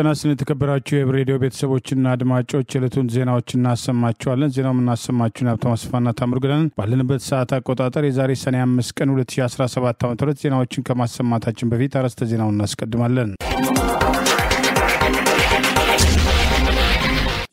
ተናስልን ተከበራችሁ የሬዲዮ ቤተሰቦችና አድማጮች የዕለቱን ዜናዎችን እናሰማችኋለን። ዜናውን እናሰማችሁን ሀብታሙ አስፋና ታምሩግለን ባለንበት ሰዓት አቆጣጠር የዛሬ ሰኔ 5 ቀን 2017 ዓ.ም ዜናዎችን ከማሰማታችን በፊት አርዕስተ ዜናውን እናስቀድማለን።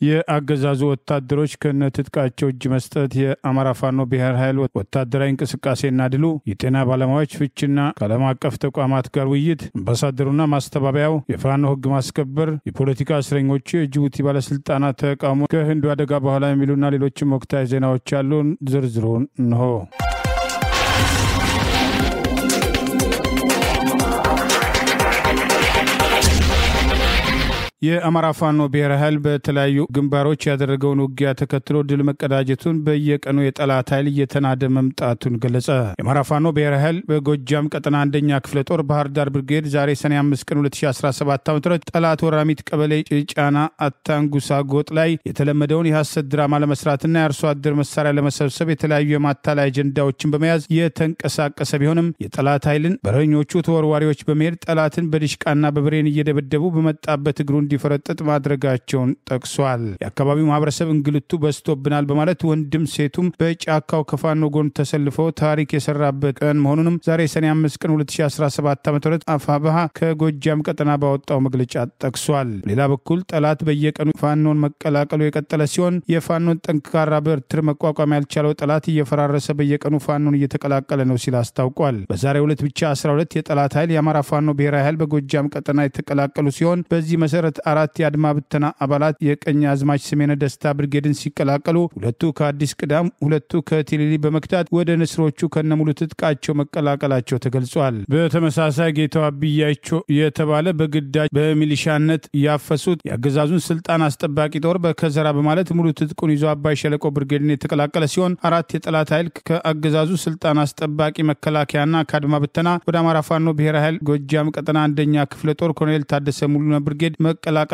የአገዛዙ ወታደሮች ከነትጥቃቸው እጅ መስጠት፣ የአማራ ፋኖ ብሔር ኃይል ወታደራዊ እንቅስቃሴና ድሉ፣ የጤና ባለሙያዎች ፍችና ከዓለም አቀፍ ተቋማት ጋር ውይይት፣ አምባሳደሩና ማስተባበያው፣ የፋኖ ሕግ ማስከበር፣ የፖለቲካ እስረኞች፣ የጅቡቲ ባለስልጣናት ተቃውሞ፣ ከህንዱ አደጋ በኋላ የሚሉና ሌሎችም ወቅታዊ ዜናዎች ያሉን ዝርዝሩን እንሆ። የአማራ ፋኖ ብሔር ኃይል በተለያዩ ግንባሮች ያደረገውን ውጊያ ተከትሎ ድል መቀዳጀቱን በየቀኑ የጠላት ኃይል እየተናደ መምጣቱን ገለጸ። የአማራ ፋኖ ብሔር ኃይል በጎጃም ቀጠና አንደኛ ክፍለ ጦር ባህር ዳር ብርጌድ ዛሬ ሰኔ 5 ቀን 2017 ዓ.ም ጠላት ወራሚት ቀበሌ ጭጫና አታንጉሳ ጎጥ ላይ የተለመደውን የሐሰት ድራማ ለመስራትና የአርሶ አደር መሳሪያ ለመሰብሰብ የተለያዩ የማታለያ አጀንዳዎችን በመያዝ የተንቀሳቀሰ ቢሆንም የጠላት ኃይልን በረኞቹ ተወርዋሪዎች በመሄድ ጠላትን በዲሽቃና በብሬን እየደበደቡ በመጣበት እግሩ እንዲፈረጥጥ ማድረጋቸውን ጠቅሷል። የአካባቢው ማህበረሰብ እንግልቱ በስቶብናል በማለት ወንድም ሴቱም በጫካው ከፋኖ ጎን ተሰልፈው ታሪክ የሰራበት ቀን መሆኑንም ዛሬ ሰኔ 5 ቀን 2017 ዓ.ም አፋብሃ ከጎጃም ቀጠና ባወጣው መግለጫ ጠቅሷል። ሌላ በኩል ጠላት በየቀኑ ፋኖን መቀላቀሉ የቀጠለ ሲሆን የፋኖን ጠንካራ በትር መቋቋም ያልቻለው ጠላት እየፈራረሰ በየቀኑ ፋኖን እየተቀላቀለ ነው ሲል አስታውቋል። በዛሬው ዕለት ብቻ 12 የጠላት ኃይል የአማራ ፋኖ ብሔራዊ ኃይል በጎጃም ቀጠና የተቀላቀሉ ሲሆን በዚህ መሰረት 4 የአድማ ብተና አባላት የቀኝ አዝማች ስሜነ ደስታ ብርጌድን ሲቀላቀሉ 2 ከአዲስ ቅዳም 2 ከቲሊሊ በመክታት ወደ ንስሮቹ ከነሙሉ ትጥቃቸው መቀላቀላቸው ተገልጿል። በተመሳሳይ ጌታው አብያቸው የተባለ በግዳጅ በሚሊሻነት ያፈሱት የአገዛዙን ስልጣን አስጠባቂ ጦር በከዘራ በማለት ሙሉ ትጥቁን ይዞ አባይ ሸለቆ ብርጌድን የተቀላቀለ ሲሆን 4 የጠላት ኃይል ከአገዛዙ ስልጣን አስጠባቂ መከላከያና ከአድማ ብተና ወደ አማራ ፋኖ ብሔራዊ ኃይል ጎጃም ቀጠና አንደኛ ክፍለ ጦር ኮሎኔል ታደሰ ሙሉነ ብርጌድ መቀላቀላቸውን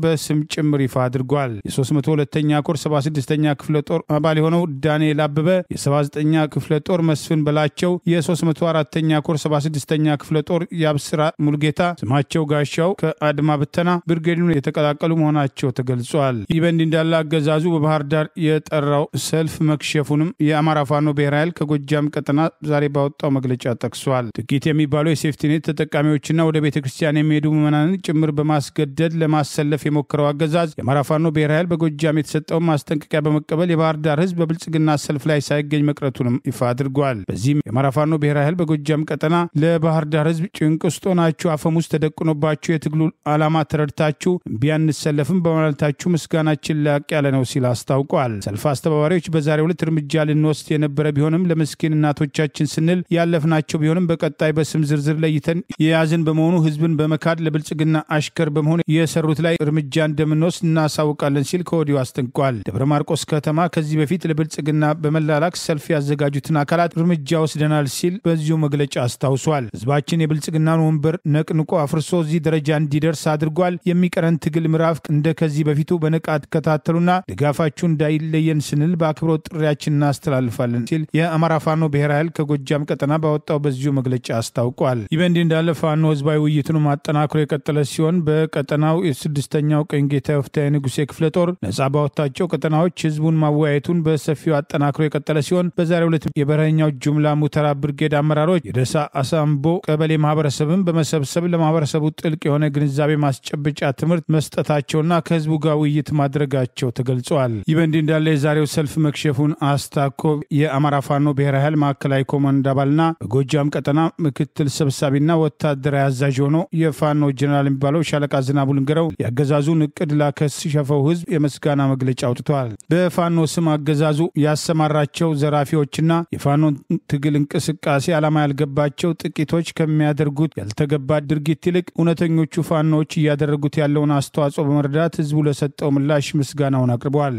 በስም ጭምር ይፋ አድርጓል። የ302ኛ ኮር 76ኛ ክፍለ ጦር አባል የሆነው ዳንኤል አበበ፣ የ79ኛ ክፍለ ጦር መስፍን በላቸው፣ የ304ኛ ኮር 76ኛ ክፍለ ጦር ያብስራ ሙልጌታ ስማቸው ጋሻው ከአድማ ብተና ብርጌዱን የተቀላቀሉ መሆናቸው ተገልጿል። ይህ በእንዲህ እንዳለ አገዛዙ በባህር ዳር የጠራው ሰልፍ መክሸፉንም የአማራ ፋኖ ብሔራዊ ኃይል ከጎጃም ቀጠና ዛሬ ባወጣው መግለጫ ጠቅሷል። ጥቂት የሚባሉ የሴፍቲኔት ተጠቃሚዎችና ወደ ቤተክርስቲያን የሚሄዱ ምዕመናንን ጭምር በማስገደድ ለማሰለፍ የሞከረው አገዛዝ የአማራ ፋኖ ብሔራዊ ኃይል በጎጃም የተሰጠውን ማስጠንቀቂያ በመቀበል የባህር ዳር ህዝብ በብልጽግና ሰልፍ ላይ ሳይገኝ መቅረቱንም ይፋ አድርጓል። በዚህም የአማራ ፋኖ ብሔራዊ ኃይል በጎጃም ቀጠና ለባህር ዳር ህዝብ ጭንቅ ውስጥ ሆናችሁ አፈሙዝ ተደቅኖባችሁ የትግሉ ዓላማ ተረድታችሁ እምቢ አንሰለፍም በማለታችሁ ምስጋናችን ላቅ ያለ ነው ሲል አስታውቋል። ሰልፍ አስተባባሪዎች በዛሬው ዕለት እርምጃ ልንወስድ የነበረ ቢሆንም ለምስኪን እናቶቻችን ስንል ያለፍናቸው ቢሆንም በቀጣይ በስም ዝርዝር ለይተን የያዝን በመሆኑ ህዝብን በመካድ ለብልጽግና አሽከር በመሆን የሰሩት ላይ እርምጃ እንደምንወስድ እናሳውቃለን ሲል ከወዲሁ አስጠንቅቋል። ደብረ ማርቆስ ከተማ ከዚህ በፊት ለብልጽግና በመላላክ ሰልፍ ያዘጋጁትን አካላት እርምጃ ወስደናል ሲል በዚሁ መግለጫ አስታውሷል። ህዝባችን የብልጽግናን ወንበር ነቅንቆ አፍርሶ እዚህ ደረጃ እንዲደርስ አድርጓል። የሚቀረን ትግል ምዕራፍ እንደ ከዚህ በፊቱ በንቃት ከታተሉና ድጋፋችሁ እንዳይለየን ስንል በአክብሮት ጥሪያችን እናስተላልፋለን ሲል የአማራ ፋኖ ብሔራዊ ኃይል ከጎጃም ቀጠና ባወጣው በዚሁ መግለጫ አስታውቋል። ይህ በእንዲህ እንዳለ ፋኖ ህዝባዊ ውይይቱን ማጠናክሮ የቀጠለ ሲሆን በቀጠናው የስድስተኛው ቀኝ ጌታ ወፍታዊ ንጉሴ ክፍለ ጦር ነጻ ባወጣቸው ቀጠናዎች ህዝቡን ማወያየቱን በሰፊው አጠናክሮ የቀጠለ ሲሆን በዛሬው ዕለት የበረኛው ጁምላ ሙተራ ብርጌድ አመራሮች የደሳ አሳምቦ ቀበሌ ማህበረሰብን በመሰብሰብ ለማህበረሰቡ ጥልቅ የሆነ ግንዛቤ ማስጨበጫ ትምህርት መስጠታቸውና ከህዝቡ ጋር ውይይት ማድረጋቸው ተገልጿል። ይህ በእንዲህ እንዳለ የዛሬው ሰልፍ መክሸፉን አስታኮ የአማራ ፋኖ ብሔራዊ ኃይል ማዕከላዊ ኮማንድ አባልና በጎጃም ቀጠና ምክትል ሰብሳቢና ወታደራዊ አዛዥ ሆኖ የፋኖ ጀነራል የሚባለው ሻለቃ ዝናቡ ልንገረው ያገዛዙን እቅድ ላከሸፈው ህዝብ የመስጋና መግለጫ አውጥቷል። በፋኖ ስም አገዛዙ ያሰማራቸው ዘራፊዎችና የፋኖ ትግል እንቅስቃሴ ዓላማ ያልገባቸው ጥቂቶች ከሚያደርጉት ያልተገባ ድርጊት ይልቅ እውነተኞቹ ፋኖዎች እያደረጉት ያለውን አስተዋጽኦ በመረዳት ህዝቡ ለሰጠው ምላሽ ምስጋናውን አቅርበዋል።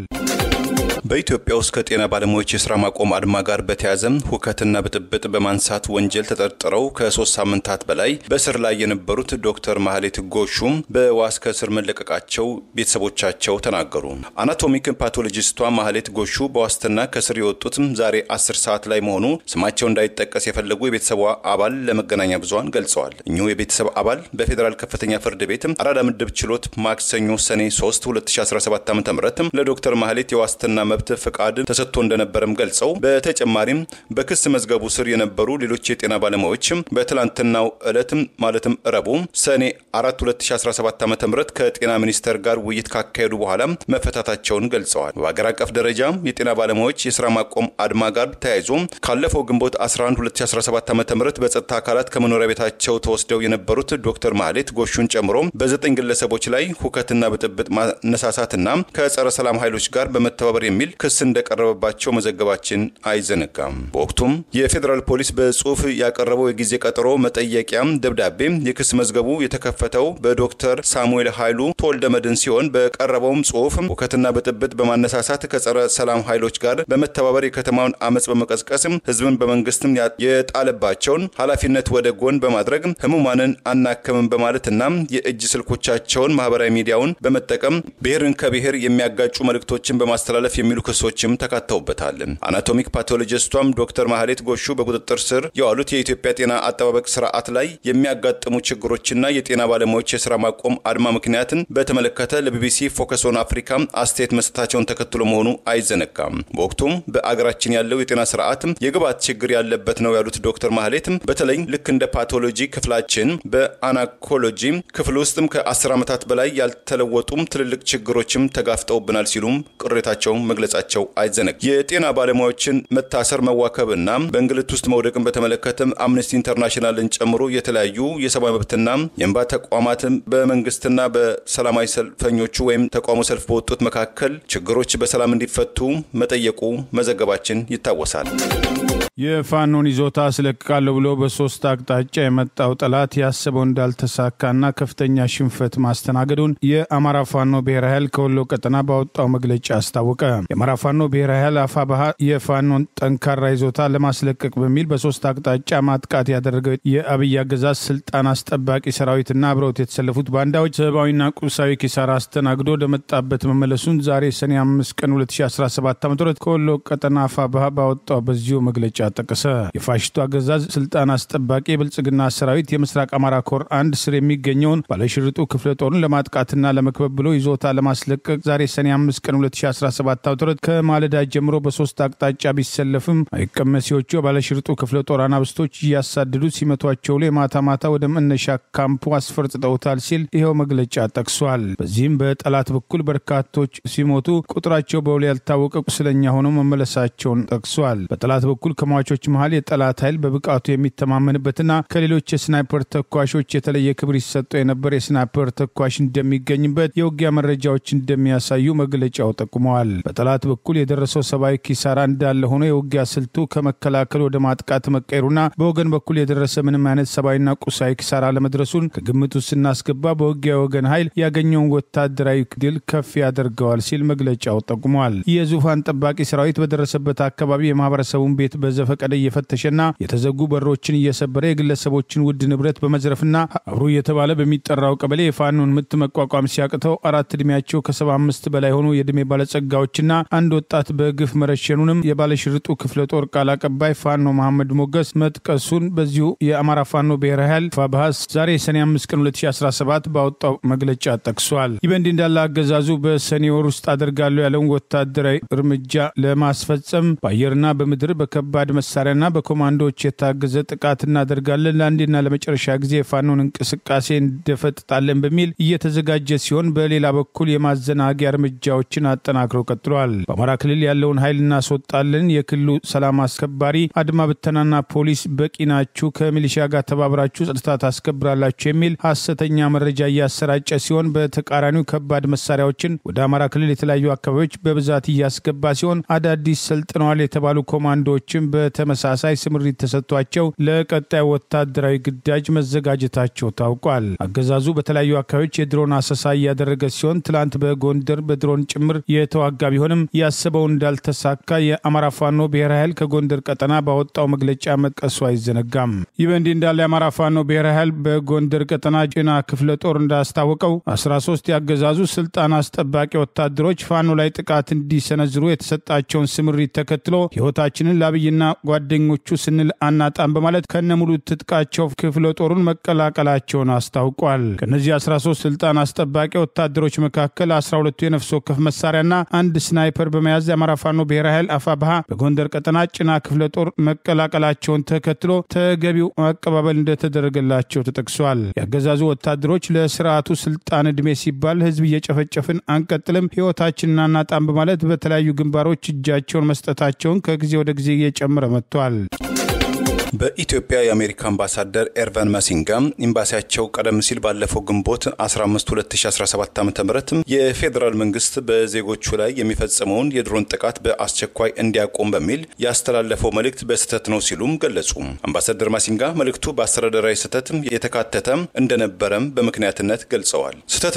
በኢትዮጵያ ውስጥ ከጤና ባለሙያዎች የሥራ ማቆም አድማ ጋር በተያያዘ ሁከትና ብጥብጥ በማንሳት ወንጀል ተጠርጥረው ከ3 ሳምንታት በላይ በስር ላይ የነበሩት ዶክተር ማህሌት ጎሹ በዋስ ከስር መለቀቃቸው ቤተሰቦቻቸው ተናገሩ። አናቶሚክ ፓቶሎጂስቷ ማህሌት ጎሹ በዋስትና ከስር የወጡት ዛሬ 10 ሰዓት ላይ መሆኑ ስማቸው እንዳይጠቀስ የፈለጉ የቤተሰቧ አባል ለመገናኛ ብዙሃን ገልጸዋል። እኚሁ የቤተሰብ አባል በፌደራል ከፍተኛ ፍርድ ቤት አራዳ ምድብ ችሎት ማክሰኞ ሰኔ 3 2017 ዓ.ም ለዶክተር ማህሌት የዋስትና መብት ፈቃድ ተሰጥቶ እንደነበረም ገልጸው በተጨማሪም በክስ መዝገቡ ስር የነበሩ ሌሎች የጤና ባለሙያዎች በትላንትናው ዕለት ማለትም ረቡዕ ሰኔ 4 2017 ዓ.ም ከጤና ሚኒስቴር ጋር ውይይት ካካሄዱ በኋላ መፈታታቸውን ገልጸዋል። በአገር አቀፍ ደረጃ የጤና ባለሙያዎች የሥራ ማቆም አድማ ጋር ተያይዞ ካለፈው ግንቦት 11 2017 ዓ.ም በጸጥታ አካላት ከመኖሪያ ቤታቸው ተወስደው የነበሩት ዶክተር ማህሌት ጎሹን ጨምሮ በ9 ግለሰቦች ላይ ሁከትና ብጥብጥ ማነሳሳትና ከጸረ ሰላም ኃይሎች ጋር በመተባበር የሚል ክስ እንደቀረበባቸው መዘገባችን አይዘነጋም። በወቅቱም የፌደራል ፖሊስ በጽሁፍ ያቀረበው የጊዜ ቀጠሮ መጠየቂያ ደብዳቤ የክስ መዝገቡ የተከፈተው በዶክተር ሳሙኤል ኃይሉ ተወልደመድን ሲሆን በቀረበውም ጽሁፍ ሁከትና ብጥብጥ በማነሳሳት ከጸረ ሰላም ኃይሎች ጋር በመተባበር የከተማውን አመጽ በመቀስቀስ ህዝብን በመንግስትም የጣለባቸውን ኃላፊነት ወደ ጎን በማድረግ ህሙማንን አናከምን በማለትና የእጅ ስልኮቻቸውን ማህበራዊ ሚዲያውን በመጠቀም ብሔርን ከብሔር የሚያጋጩ መልእክቶችን በማስተላለፍ የሚሉ ክሶችም ተካተውበታል። አናቶሚክ ፓቶሎጂስቷም ዶክተር ማህሌት ጎሹ በቁጥጥር ስር የዋሉት የኢትዮጵያ ጤና አጠባበቅ ስርዓት ላይ የሚያጋጥሙ ችግሮችና የጤና ባለሙያዎች የሥራ ማቆም አድማ ምክንያትን በተመለከተ ለቢቢሲ ፎከስ ኦን አፍሪካ አስተያየት መስጠታቸውን ተከትሎ መሆኑ አይዘነጋም። በወቅቱም በአገራችን ያለው የጤና ስርዓት የግብዓት ችግር ያለበት ነው ያሉት ዶክተር ማህሌት በተለይ ልክ እንደ ፓቶሎጂ ክፍላችን በአናኮሎጂ ክፍል ውስጥም ከ10 ዓመታት በላይ ያልተለወጡም ትልልቅ ችግሮችም ተጋፍጠውብናል ሲሉም ቅሬታቸውን መግለጻቸው አይዘነጋም። የጤና ባለሙያዎችን መታሰር መዋከብና በእንግልት ውስጥ መውደቅን በተመለከተ አምነስቲ ኢንተርናሽናልን ጨምሮ የተለያዩ የሰብአዊ መብትና የእንባ ተቋማት በመንግስትና በሰላማዊ ሰልፈኞቹ ወይም ተቃውሞ ሰልፍ በወጡት መካከል ችግሮች በሰላም እንዲፈቱ መጠየቁ መዘገባችን ይታወሳል። የፋኖን ይዞታ አስለቅቃለሁ ብሎ በሶስት አቅጣጫ የመጣው ጠላት ያሰበው እንዳልተሳካና ከፍተኛ ሽንፈት ማስተናገዱን የአማራ ፋኖ ብሔራዊ ኃይል ከወሎ ቀጠና ባወጣው መግለጫ አስታወቀ። የአማራ ፋኖ ብሔራዊ ኃይል አፋባሃ የፋኖን ጠንካራ ይዞታ ለማስለቀቅ በሚል በሶስት አቅጣጫ ማጥቃት ያደረገው የአብይ አገዛዝ ስልጣን አስጠባቂ ሰራዊትና አብረውት የተሰለፉት ባንዳዎች ሰብአዊና ቁሳዊ ኪሳራ አስተናግዶ ወደመጣበት መመለሱን ዛሬ ሰኔ 5 ቀን 2017 ዓ.ም ከወሎ ቀጠና አፋባሃ ባወጣው በዚሁ መግለጫ ተጠቀሰ። የፋሽስቱ አገዛዝ ስልጣን አስጠባቂ የብልጽግና ሰራዊት የምስራቅ አማራ ኮር 1 ስር የሚገኘውን ባለሽርጡ ክፍለ ጦርን ለማጥቃትና ለመክበብ ብሎ ይዞታ ለማስለቀቅ ዛሬ ሰኔ 5 ቀን 2017 ዓ.ም ከማለዳ ጀምሮ በሶስት አቅጣጫ ቢሰለፍም አይቀመሲዎቹ ባለሽርጡ ክፍለ ጦር አናብስቶች እያሳደዱ ሲመቷቸው ለማታ ማታ ወደ መነሻ ካምፑ አስፈርጥጠውታል ሲል ይሄው መግለጫ ጠቅሷል። በዚህም በጠላት በኩል በርካቶች ሲሞቱ ቁጥራቸው በውል ያልታወቀ ቁስለኛ ሆነው መመለሳቸውን ጠቅሷል። በጠላት በኩል ሟቾች መሃል የጠላት ኃይል በብቃቱ የሚተማመንበትና ከሌሎች የስናይፐር ተኳሾች የተለየ ክብር ይሰጠው የነበር የስናይፐር ተኳሽ እንደሚገኝበት የውጊያ መረጃዎች እንደሚያሳዩ መግለጫው ጠቁመዋል። በጠላት በኩል የደረሰው ሰብአዊ ኪሳራ እንዳለ ሆኖ የውጊያ ስልቱ ከመከላከል ወደ ማጥቃት መቀየሩና በወገን በኩል የደረሰ ምንም አይነት ሰብአዊና ቁሳዊ ኪሳራ ለመድረሱን ከግምት ውስጥ ስናስገባ በውጊያ ወገን ኃይል ያገኘውን ወታደራዊ ድል ከፍ ያደርገዋል ሲል መግለጫው ጠቁመዋል። የዙፋን ጠባቂ ሰራዊት በደረሰበት አካባቢ የማህበረሰቡን ቤት ፈቀደ እየፈተሸና የተዘጉ በሮችን እየሰበረ የግለሰቦችን ውድ ንብረት በመዝረፍና አብሩ እየተባለ በሚጠራው ቀበሌ የፋኖን ምት መቋቋም ሲያቅተው 4 እድሜያቸው ከ75 በላይ ሆኑ የእድሜ ባለጸጋዎችና አንድ ወጣት በግፍ መረሸኑንም የባለሽርጡ ክፍለ ጦር ቃል አቀባይ ፋኖ መሐመድ ሞገስ መጥቀሱን በዚሁ የአማራ ፋኖ ብሔራዊ ኃይል ፋባሃስ ዛሬ ሰኔ 5 ቀን 2017 ባወጣው መግለጫ ጠቅሷል። ይህ በእንዲህ እንዳለ አገዛዙ በሰኔ ወር ውስጥ አደርጋለሁ ያለውን ወታደራዊ እርምጃ ለማስፈጸም በአየርና በምድር በከባድ መሳሪያና በኮማንዶዎች የታገዘ ጥቃት እናደርጋለን ለአንዴና ለመጨረሻ ጊዜ የፋኖን እንቅስቃሴ እንደፈጥጣለን በሚል እየተዘጋጀ ሲሆን በሌላ በኩል የማዘናጊያ እርምጃዎችን አጠናክሮ ቀጥሏል። በአማራ ክልል ያለውን ኃይል እናስወጣለን፣ የክልሉ ሰላም አስከባሪ አድማ ብተናና ፖሊስ በቂ ናችሁ፣ ከሚሊሻ ጋር ተባብራችሁ ጸጥታ ታስከብራላችሁ የሚል ሐሰተኛ መረጃ እያሰራጨ ሲሆን በተቃራኒው ከባድ መሳሪያዎችን ወደ አማራ ክልል የተለያዩ አካባቢዎች በብዛት እያስገባ ሲሆን አዳዲስ ሰልጥነዋል የተባሉ ኮማንዶዎችን በተመሳሳይ ስምሪት ተሰጥቷቸው ለቀጣይ ወታደራዊ ግዳጅ መዘጋጀታቸው ታውቋል። አገዛዙ በተለያዩ አካባቢዎች የድሮን አሰሳ እያደረገ ሲሆን ትላንት በጎንደር በድሮን ጭምር የተዋጋ ቢሆንም ቢሆንም ያሰበው እንዳልተሳካ የአማራ ፋኖ ብሔራዊ ኃይል ከጎንደር ቀጠና ባወጣው መግለጫ መጥቀሱ አይዘነጋም። ይህ በእንዲህ እንዳለ የአማራ ፋኖ ብሔራዊ ኃይል በጎንደር ቀጠና ጭና ክፍለ ጦር እንዳስታወቀው 13 ያገዛዙ ስልጣን አስጠባቂ ወታደሮች ፋኖ ላይ ጥቃት እንዲሰነዝሩ የተሰጣቸውን ስምሪት ተከትሎ ሕይወታችንን ለአብይና ጓደኞቹ ስንል አናጣም በማለት ከነሙሉ ትጥቃቸው ክፍለ ጦሩን መቀላቀላቸውን አስታውቋል። ከነዚህ 13 ስልጣን አስጠባቂ ወታደሮች መካከል 12ቱ የነፍስ ወከፍ መሳሪያና አንድ ስናይፐር በመያዝ የአማራ ፋኖ ብሔራዊ ኃይል አፋብሃ በጎንደር ቀጠና ጭና ክፍለ ጦር መቀላቀላቸውን ተከትሎ ተገቢው አቀባበል እንደተደረገላቸው ተጠቅሷል። ያገዛዙ ወታደሮች ለስርዓቱ ስልጣን ዕድሜ ሲባል ህዝብ እየጨፈጨፍን አንቀጥልም፣ ሕይወታችንን አናጣም በማለት በተለያዩ ግንባሮች እጃቸውን መስጠታቸውን ከጊዜ ወደ ጊዜ እየጨመረ መጥቷል። በኢትዮጵያ የአሜሪካ አምባሳደር ኤርቫን ማሲንጋ ኤምባሲያቸው ቀደም ሲል ባለፈው ግንቦት 15 2017 ዓ.ም የፌደራል መንግስት በዜጎቹ ላይ የሚፈጸመውን የድሮን ጥቃት በአስቸኳይ እንዲያቆም በሚል ያስተላለፈው መልእክት በስህተት ነው ሲሉም ገለጹ። አምባሳደር ማሲንጋ መልእክቱ በአስተዳደራዊ ስህተት የተካተተ እንደነበረም በምክንያትነት ገልጸዋል። ስህተት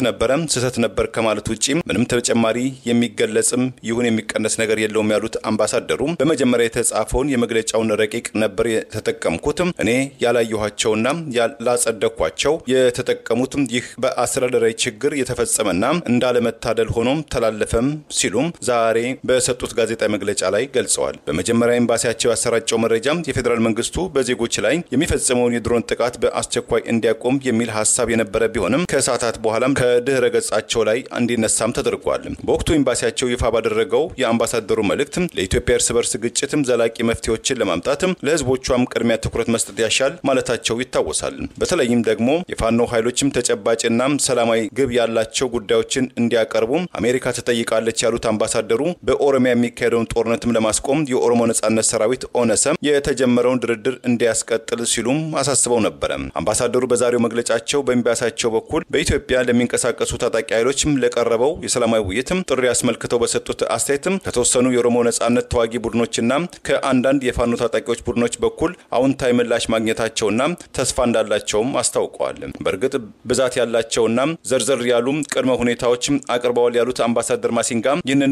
ነበር ከማለት ውጪ ምንም ተጨማሪ የሚገለጽም ይሁን የሚቀነስ ነገር የለውም ያሉት አምባሳደሩ በመጀመሪያ የተጻፈውን የመግለጫውን ረቂቅ ነበር ተጠቀምኩትም እኔ ያላየኋቸውና ያላጸደቅኳቸው የተጠቀሙትም ይህ በአስተዳደራዊ ችግር የተፈጸመና እንዳለመታደል ሆኖም ተላለፈም ሲሉም ዛሬ በሰጡት ጋዜጣዊ መግለጫ ላይ ገልጸዋል። በመጀመሪያ ኤምባሲያቸው ያሰራጨው መረጃ የፌደራል መንግስቱ በዜጎች ላይ የሚፈጸመውን የድሮን ጥቃት በአስቸኳይ እንዲያቆም የሚል ሐሳብ የነበረ ቢሆንም ከሰዓታት በኋላም ከድህረ ገጻቸው ላይ እንዲነሳም ተደርጓል። በወቅቱ ኤምባሲያቸው ይፋ ባደረገው የአምባሳደሩ መልእክት ለኢትዮጵያ እርስ በርስ ግጭትም ዘላቂ መፍትሄዎችን ለማምጣትም ለህዝቦቿም ቅድሚያ ትኩረት መስጠት ያሻል ማለታቸው ይታወሳል። በተለይም ደግሞ የፋኖ ኃይሎችም ተጨባጭና ሰላማዊ ግብ ያላቸው ጉዳዮችን እንዲያቀርቡ አሜሪካ ተጠይቃለች ያሉት አምባሳደሩ በኦሮሚያ የሚካሄደውን ጦርነትም ለማስቆም የኦሮሞ ነጻነት ሰራዊት ኦነሰ የተጀመረውን ድርድር እንዲያስቀጥል ሲሉም አሳስበው ነበር። አምባሳደሩ በዛሬው መግለጫቸው በኤምባሲያቸው በኩል በኢትዮጵያ ለሚንቀሳቀሱ ታጣቂ ኃይሎችም ለቀረበው የሰላማዊ ውይይትም ጥሪ አስመልክተው በሰጡት አስተያየትም ከተወሰኑ የኦሮሞ ነጻነት ተዋጊ ቡድኖችና ከአንዳንድ የፋኖ ታጣቂዎች ቡድኖች በኩል አውንታዊ ምላሽ ማግኘታቸውና ተስፋ እንዳላቸውም አስታውቀዋል። በእርግጥ ብዛት ያላቸውና ዘርዘር ያሉ ቅድመ ሁኔታዎችም አቅርበዋል ያሉት አምባሳደር ማሲንጋ ይህንን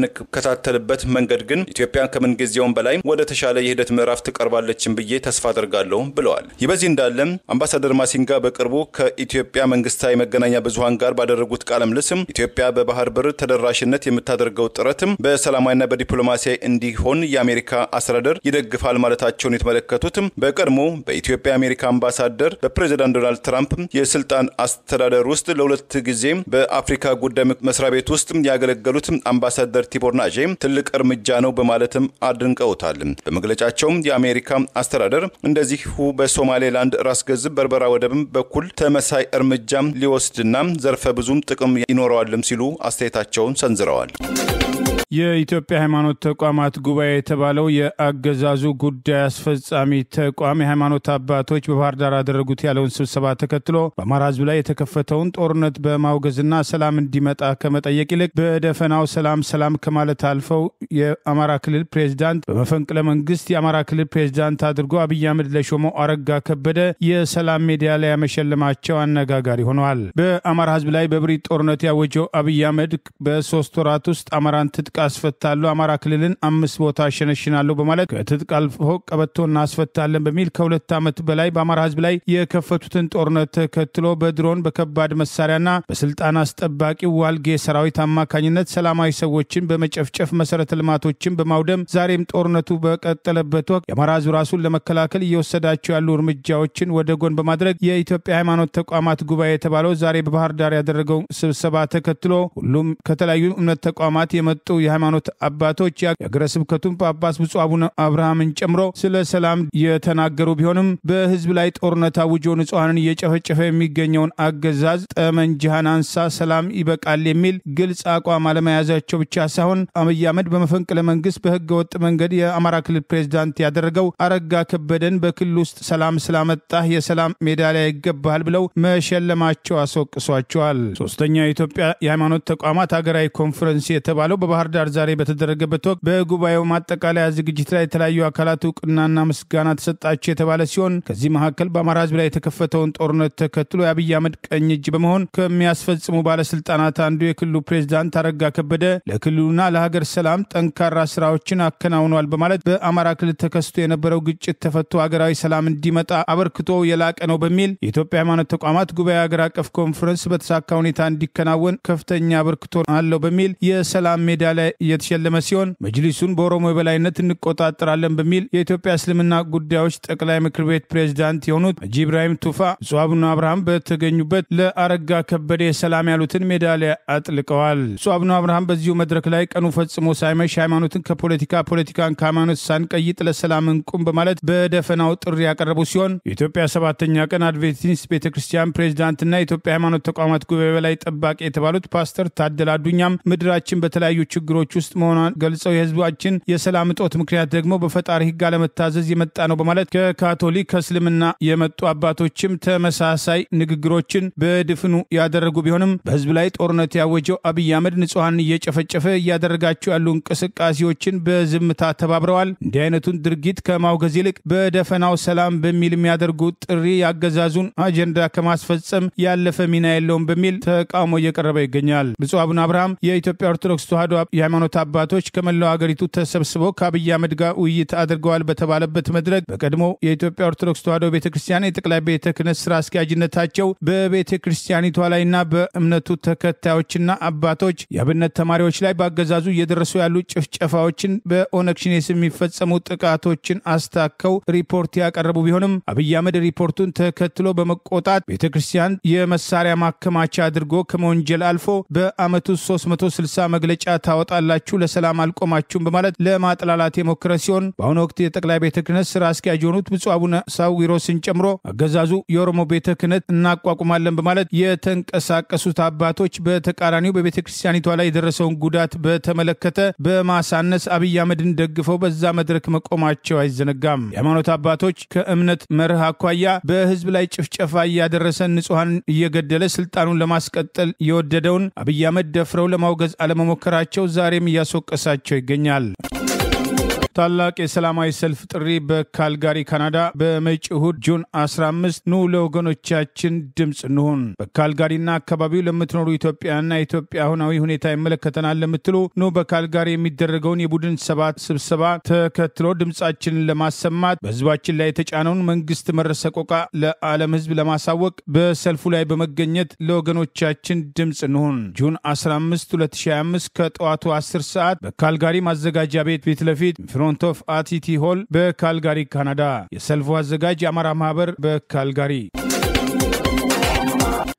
የምንከታተልበት መንገድ ግን ኢትዮጵያ ከምንጊዜውም በላይ ወደ ተሻለ የሂደት ምዕራፍ ትቀርባለችም ብዬ ተስፋ አደርጋለሁ ብለዋል። ይበዚህ እንዳለ አምባሳደር ማሲንጋ በቅርቡ ከኢትዮጵያ መንግስታዊ መገናኛ ብዙሃን ጋር ባደረጉት ቃለ ምልልስም ኢትዮጵያ በባህር በር ተደራሽነት የምታደርገው ጥረትም በሰላማዊና በዲፕሎማሲያዊ እንዲሆን የአሜሪካ አስተዳደር ይደግፋል ማለታቸውን የተመለከቱትም በቀድሞ በኢትዮጵያ አሜሪካ አምባሳደር በፕሬዝዳንት ዶናልድ ትራምፕ የስልጣን አስተዳደር ውስጥ ለሁለት ጊዜ በአፍሪካ ጉዳይ መስሪያ ቤት ውስጥ ያገለገሉት አምባሳደር ቲቦር ናጄ ትልቅ እርምጃ ነው በማለትም አድንቀውታል። በመግለጫቸውም የአሜሪካ አስተዳደር እንደዚሁ በሶማሌላንድ ራስ ገዝ በርበራ ወደብ በኩል ተመሳይ እርምጃም ሊወስድና ዘርፈ ብዙም ጥቅም ይኖረዋልም ሲሉ አስተያየታቸውን ሰንዝረዋል። የኢትዮጵያ ሃይማኖት ተቋማት ጉባኤ የተባለው የአገዛዙ ጉዳይ አስፈጻሚ ተቋም የሃይማኖት አባቶች በባህር ዳር ያደረጉት ያለውን ስብሰባ ተከትሎ በአማራ ህዝብ ላይ የተከፈተውን ጦርነት በማውገዝና ሰላም እንዲመጣ ከመጠየቅ ይልቅ በደፈናው ሰላም ከማለት አልፈው የአማራ ክልል ፕሬዝዳንት በመፈንቅለ መንግስት የአማራ ክልል ፕሬዝዳንት አድርጎ አብይ አህመድ ለሾመው አረጋ ከበደ የሰላም ሜዳሊያ መሸለማቸው አነጋጋሪ ሆነዋል። በአማራ ህዝብ ላይ በብሪት ጦርነት ያወጀው አብይ አህመድ በ3 ወራት ውስጥ አማራን ትጥቅ አስፈታለሁ፣ አማራ ክልልን 5 ቦታ አሸነሽናለሁ በማለት ከትጥቅ አልፎ ቀበቶና አስፈታለን በሚል ከ2 ዓመት በላይ በአማራ ህዝብ ላይ የከፈቱትን ጦርነት ተከትሎ በድሮን በከባድ መሳሪያና በስልጣን አስጠባቂ ዋልጌ ሰራዊት አማካኝነት ሰላማዊ ሰዎችን በመጨፍጨፍ መሰረተ ልማቶችን በማውደም ዛሬም ጦርነቱ በቀጠለበት ወቅት የአማራ ህዝብ ራሱን ለመከላከል እየወሰዳቸው ያሉ እርምጃዎችን ወደ ጎን በማድረግ የኢትዮጵያ ሃይማኖት ተቋማት ጉባኤ የተባለው ዛሬ በባህር ዳር ያደረገው ስብሰባ ተከትሎ ሁሉም ከተለያዩ እምነት ተቋማት የመጡ የሃይማኖት አባቶች የአገረ ስብከቱን ጳጳስ ብፁዕ አቡነ አብርሃምን ጨምሮ ስለ ሰላም የተናገሩ ቢሆንም በህዝብ ላይ ጦርነት አውጆ ንጹሃንን እየጨፈጨፈ የሚገኘውን አገዛዝ ጠመንጃህን አንሳ፣ ሰላም ይበቃል የሚል ግልጽ አቋም አለመያዛቸው ብቻ ሳይሆን አብይ አህመድ በመፈንቅለ መንግስት በህገ ወጥ መንገድ የአማራ ክልል ፕሬዝዳንት ያደረገው አረጋ ከበደን በክልል ውስጥ ሰላም ስላመጣህ የሰላም ሜዳሊያ ይገባል ብለው መሸለማቸው አስወቅሷቸዋል። ሶስተኛው የኢትዮጵያ የሃይማኖት ተቋማት ሀገራዊ ኮንፈረንስ የተባለው በባህር ዳር ዛሬ በተደረገበት ወቅት በጉባኤው ማጠቃለያ ዝግጅት ላይ የተለያዩ አካላት እውቅናና ምስጋና ተሰጣቸው የተባለ ሲሆን ከዚህ መካከል በአማራ ህዝብ ላይ የተከፈተውን ጦርነት ተከትሎ የአብይ አህመድ ቀኝ እጅ በመሆን ከሚያስፈጽሙ ባለስልጣናት አንዱ የክልሉ ፕሬዝዳንት አረጋ ከበደ ለክልሉና ለሀገር ሰላም ጠንካራ ስራዎችን አከናውኗል በማለት በአማራ ክልል ተከስቶ የነበረው ግጭት ተፈቶ ሀገራዊ ሰላም እንዲመጣ አበርክቶ የላቀ ነው በሚል የኢትዮጵያ ሃይማኖት ተቋማት ጉባኤ ሀገር አቀፍ ኮንፈረንስ በተሳካ ሁኔታ እንዲከናወን ከፍተኛ አበርክቶ አለው በሚል የሰላም ሜዳሊያ የተሸለመ ሲሆን መጅሊሱን በኦሮሞ የበላይነት እንቆጣጠራለን በሚል የኢትዮጵያ እስልምና ጉዳዮች ጠቅላይ ምክር ቤት ፕሬዝዳንት የሆኑት ሐጂ ኢብራሂም ቱፋ ብፁዕ አቡነ አብርሃም በተገኙበት ለአረጋ ከበደ የሰላም ያሉትን ሜዳሊያ አጥልቀዋል። ብፁዕ አቡነ አብርሃም በዚሁ መድረክ ላይ ቀኑ ፈጽሞ ሳይመሽ ሃይማኖትን ከፖለቲካ ፖለቲካን ከሃይማኖት ሳንቀይጥ ለሰላም እንቁም በማለት በደፈናው ጥሪ ያቀረቡ ሲሆን የኢትዮጵያ 7ኛ ቀን አድቬንቲስት ቤተክርስቲያን ፕሬዝዳንትና የኢትዮጵያ ሃይማኖት ተቋማት ጉባኤ በላይ ጠባቂ የተባሉት ፓስተር ታደለ አዱኛም ምድራችን በተለያዩ ችግሮች ውስጥ መሆኗን ገልጸው የህዝባችን የሰላም እጦት ምክንያት ደግሞ በፈጣሪ ህግ አለመታዘዝ የመጣ ነው በማለት ከካቶሊክ ከእስልምና የመጡ አባቶችም ተመሳሳይ ንግግሮችን በድፍኑ ያደረጉ ቢሆንም በህዝብ ላይ ጦርነት ያወጀው አብይ አህመድ ንጹሃን እየጨፈጨፈ እያደረጋቸው ያሉ እንቅስቃሴዎችን በዝምታ ተባብረዋል። እንዲህ አይነቱን ድርጊት ከማውገዝ ይልቅ በደፈናው ሰላም በሚል የሚያደርጉ ጥሪ ያገዛዙን አጀንዳ ከማስፈጸም ያለፈ ሚና የለውም በሚል ተቃውሞ እየቀረበ ይገኛል። ብፁዕ አቡነ አብርሃም የኢትዮጵያ ኦርቶዶክስ ተዋሕዶ የሃይማኖት አባቶች ከመላው ሀገሪቱ ተሰብስበው ከአብይ አህመድ ጋር ውይይት አድርገዋል በተባለበት መድረክ በቀድሞ የኢትዮጵያ ኦርቶዶክስ ተዋሕዶ ቤተክርስቲያን የጠቅላይ ቤተ ክህነት ስራ አስኪያጅነታቸው በቤተክርስቲያኒቷ ላይና በእምነቱ ተከታዮችና አባቶች የአብነት ተማሪዎች ላይ ባገዛዙ እየደረሱ ያሉ ጭፍጨፋዎችን በኦነግ ሸኔ ስም የሚፈጸሙ ጥቃቶችን አስታከው ሪፖርት ያቀረቡ ቢሆንም አብይ አህመድ ሪፖርቱን ተከትሎ በመቆጣት ቤተክርስቲያን የመሳሪያ ማከማቻ አድርጎ ከመወንጀል አልፎ በአመቱ 360 መግለጫ ታወጣላችሁ ለሰላም አልቆማችሁም በማለት ለማጥላላት የሞከረ ሲሆን በአሁኑ ወቅት የጠቅላይ ቤተ ክህነት ስራ አስኪያጅ የሆኑት ብፁዕ አቡነ ሳዊሮስን ጨምሮ አገዛዙ የኦሮሞ ቤተ ክህነት እናቋቁማለን በማለት የተንቀሳቀሱት አባቶች በተቃራኒው በቤተ ክርስቲያኒቷ ላይ የደረሰውን ጉዳት በተመለከተ በማሳነስ አብይ አህመድን ደግፈው በዛ መድረክ መቆማቸው አይዘነጋም። የሃይማኖት አባቶች ከእምነት መርህ አኳያ በህዝብ ላይ ጭፍጨፋ እያደረሰን ንጹሃን እየገደለ ስልጣኑን ለማስቀጠል የወደደውን አብይ አህመድ ደፍረው ለማውገዝ አለመሞከራቸው ዛሬም እያስወቀሳቸው ይገኛል። ታላቅ የሰላማዊ ሰልፍ ጥሪ በካልጋሪ ካናዳ በመጪው እሁድ ጁን 15 ኑ ለወገኖቻችን ድምጽ እንሁን። በካልጋሪና አካባቢው ለምትኖሩ ኢትዮጵያና ኢትዮጵያ አሁናዊ ሁኔታ ይመለከተናል ለምትሉ ኑ በካልጋሪ የሚደረገውን የቡድን ሰባት ስብሰባ ተከትሎ ድምጻችንን ለማሰማት በህዝባችን ላይ የተጫነውን መንግስት መረሰቆቃ ለዓለም ህዝብ ለማሳወቅ በሰልፉ ላይ በመገኘት ለወገኖቻችን ድምጽ እንሁን። ጁን 15 2025 ከጠዋቱ 10 ሰዓት በካልጋሪ ማዘጋጃ ቤት ፊት ለፊት ፍሮንት ኦፍ አቲቲ ሆል በካልጋሪ ካናዳ። የሰልፉ አዘጋጅ የአማራ ማህበር በካልጋሪ።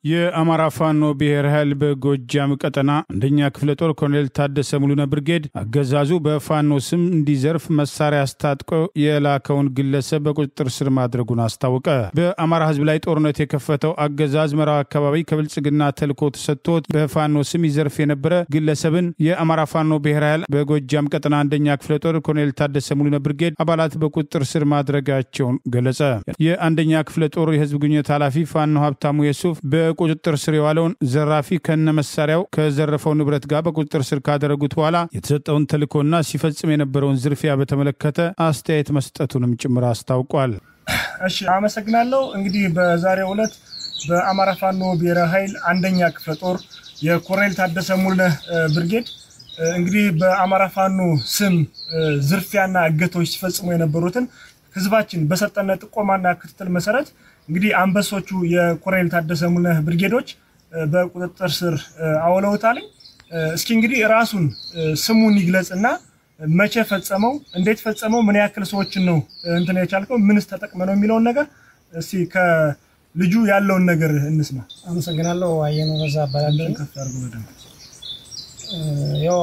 የአማራ ፋኖ ብሔር ኃይል በጎጃም ቀጠና አንደኛ ክፍለ ጦር ኮሎኔል ታደሰ ሙሉነ ብርጌድ አገዛዙ በፋኖ ስም እንዲዘርፍ መሳሪያ አስታጥቆ የላከውን ግለሰብ በቁጥጥር ስር ማድረጉን አስታወቀ። በአማራ ህዝብ ላይ ጦርነት የከፈተው አገዛዝ መራው አካባቢ ከብልጽግና ተልኮ ተሰጥቶት በፋኖ ስም ይዘርፍ የነበረ ግለሰብን የአማራ ፋኖ ብሔር ኃይል በጎጃም ቀጠና አንደኛ ክፍለ ጦር ኮሎኔል ታደሰ ሙሉነ ብርጌድ አባላት በቁጥጥር ስር ማድረጋቸውን ገለጸ። የአንደኛ ክፍለ ጦር የህዝብ ግንኙነት ኃላፊ ፋኖ ሀብታሙ የሱፍ በቁጥጥር ስር የዋለውን ዘራፊ ከነ መሳሪያው ከዘረፈው ንብረት ጋር በቁጥጥር ስር ካደረጉት በኋላ የተሰጠውን ተልኮና ሲፈጽም የነበረውን ዝርፊያ በተመለከተ አስተያየት መስጠቱንም ጭምር አስታውቋል። እሺ አመሰግናለሁ። እንግዲህ በዛሬው ዕለት በአማራ ፋኖ ብሔራዊ ኃይል አንደኛ ክፍለ ጦር የኮሎኔል ታደሰ ሙሉነ ብርጌድ እንግዲህ በአማራ ፋኖ ስም ዝርፊያና እገቶች ሲፈጽሙ የነበሩትን ህዝባችን በሰጠነ ጥቆማና ክትትል መሰረት እንግዲህ አንበሶቹ የኮሎኔል ታደሰ ሙሉነ ብርጌዶች በቁጥጥር ስር አውለውታል። እስኪ እንግዲህ ራሱን ስሙን ይግለጽና መቼ ፈጸመው፣ እንዴት ፈጸመው፣ ምን ያክል ሰዎችን ነው እንትን ያቻልከው፣ ምንስ ተጠቅመነው የሚለውን ነገር እስቲ ከልጁ ያለውን ነገር እንስማ። አመሰግናለሁ። አየነው በዛ አባላለን ከፈርጉ ወደም ያው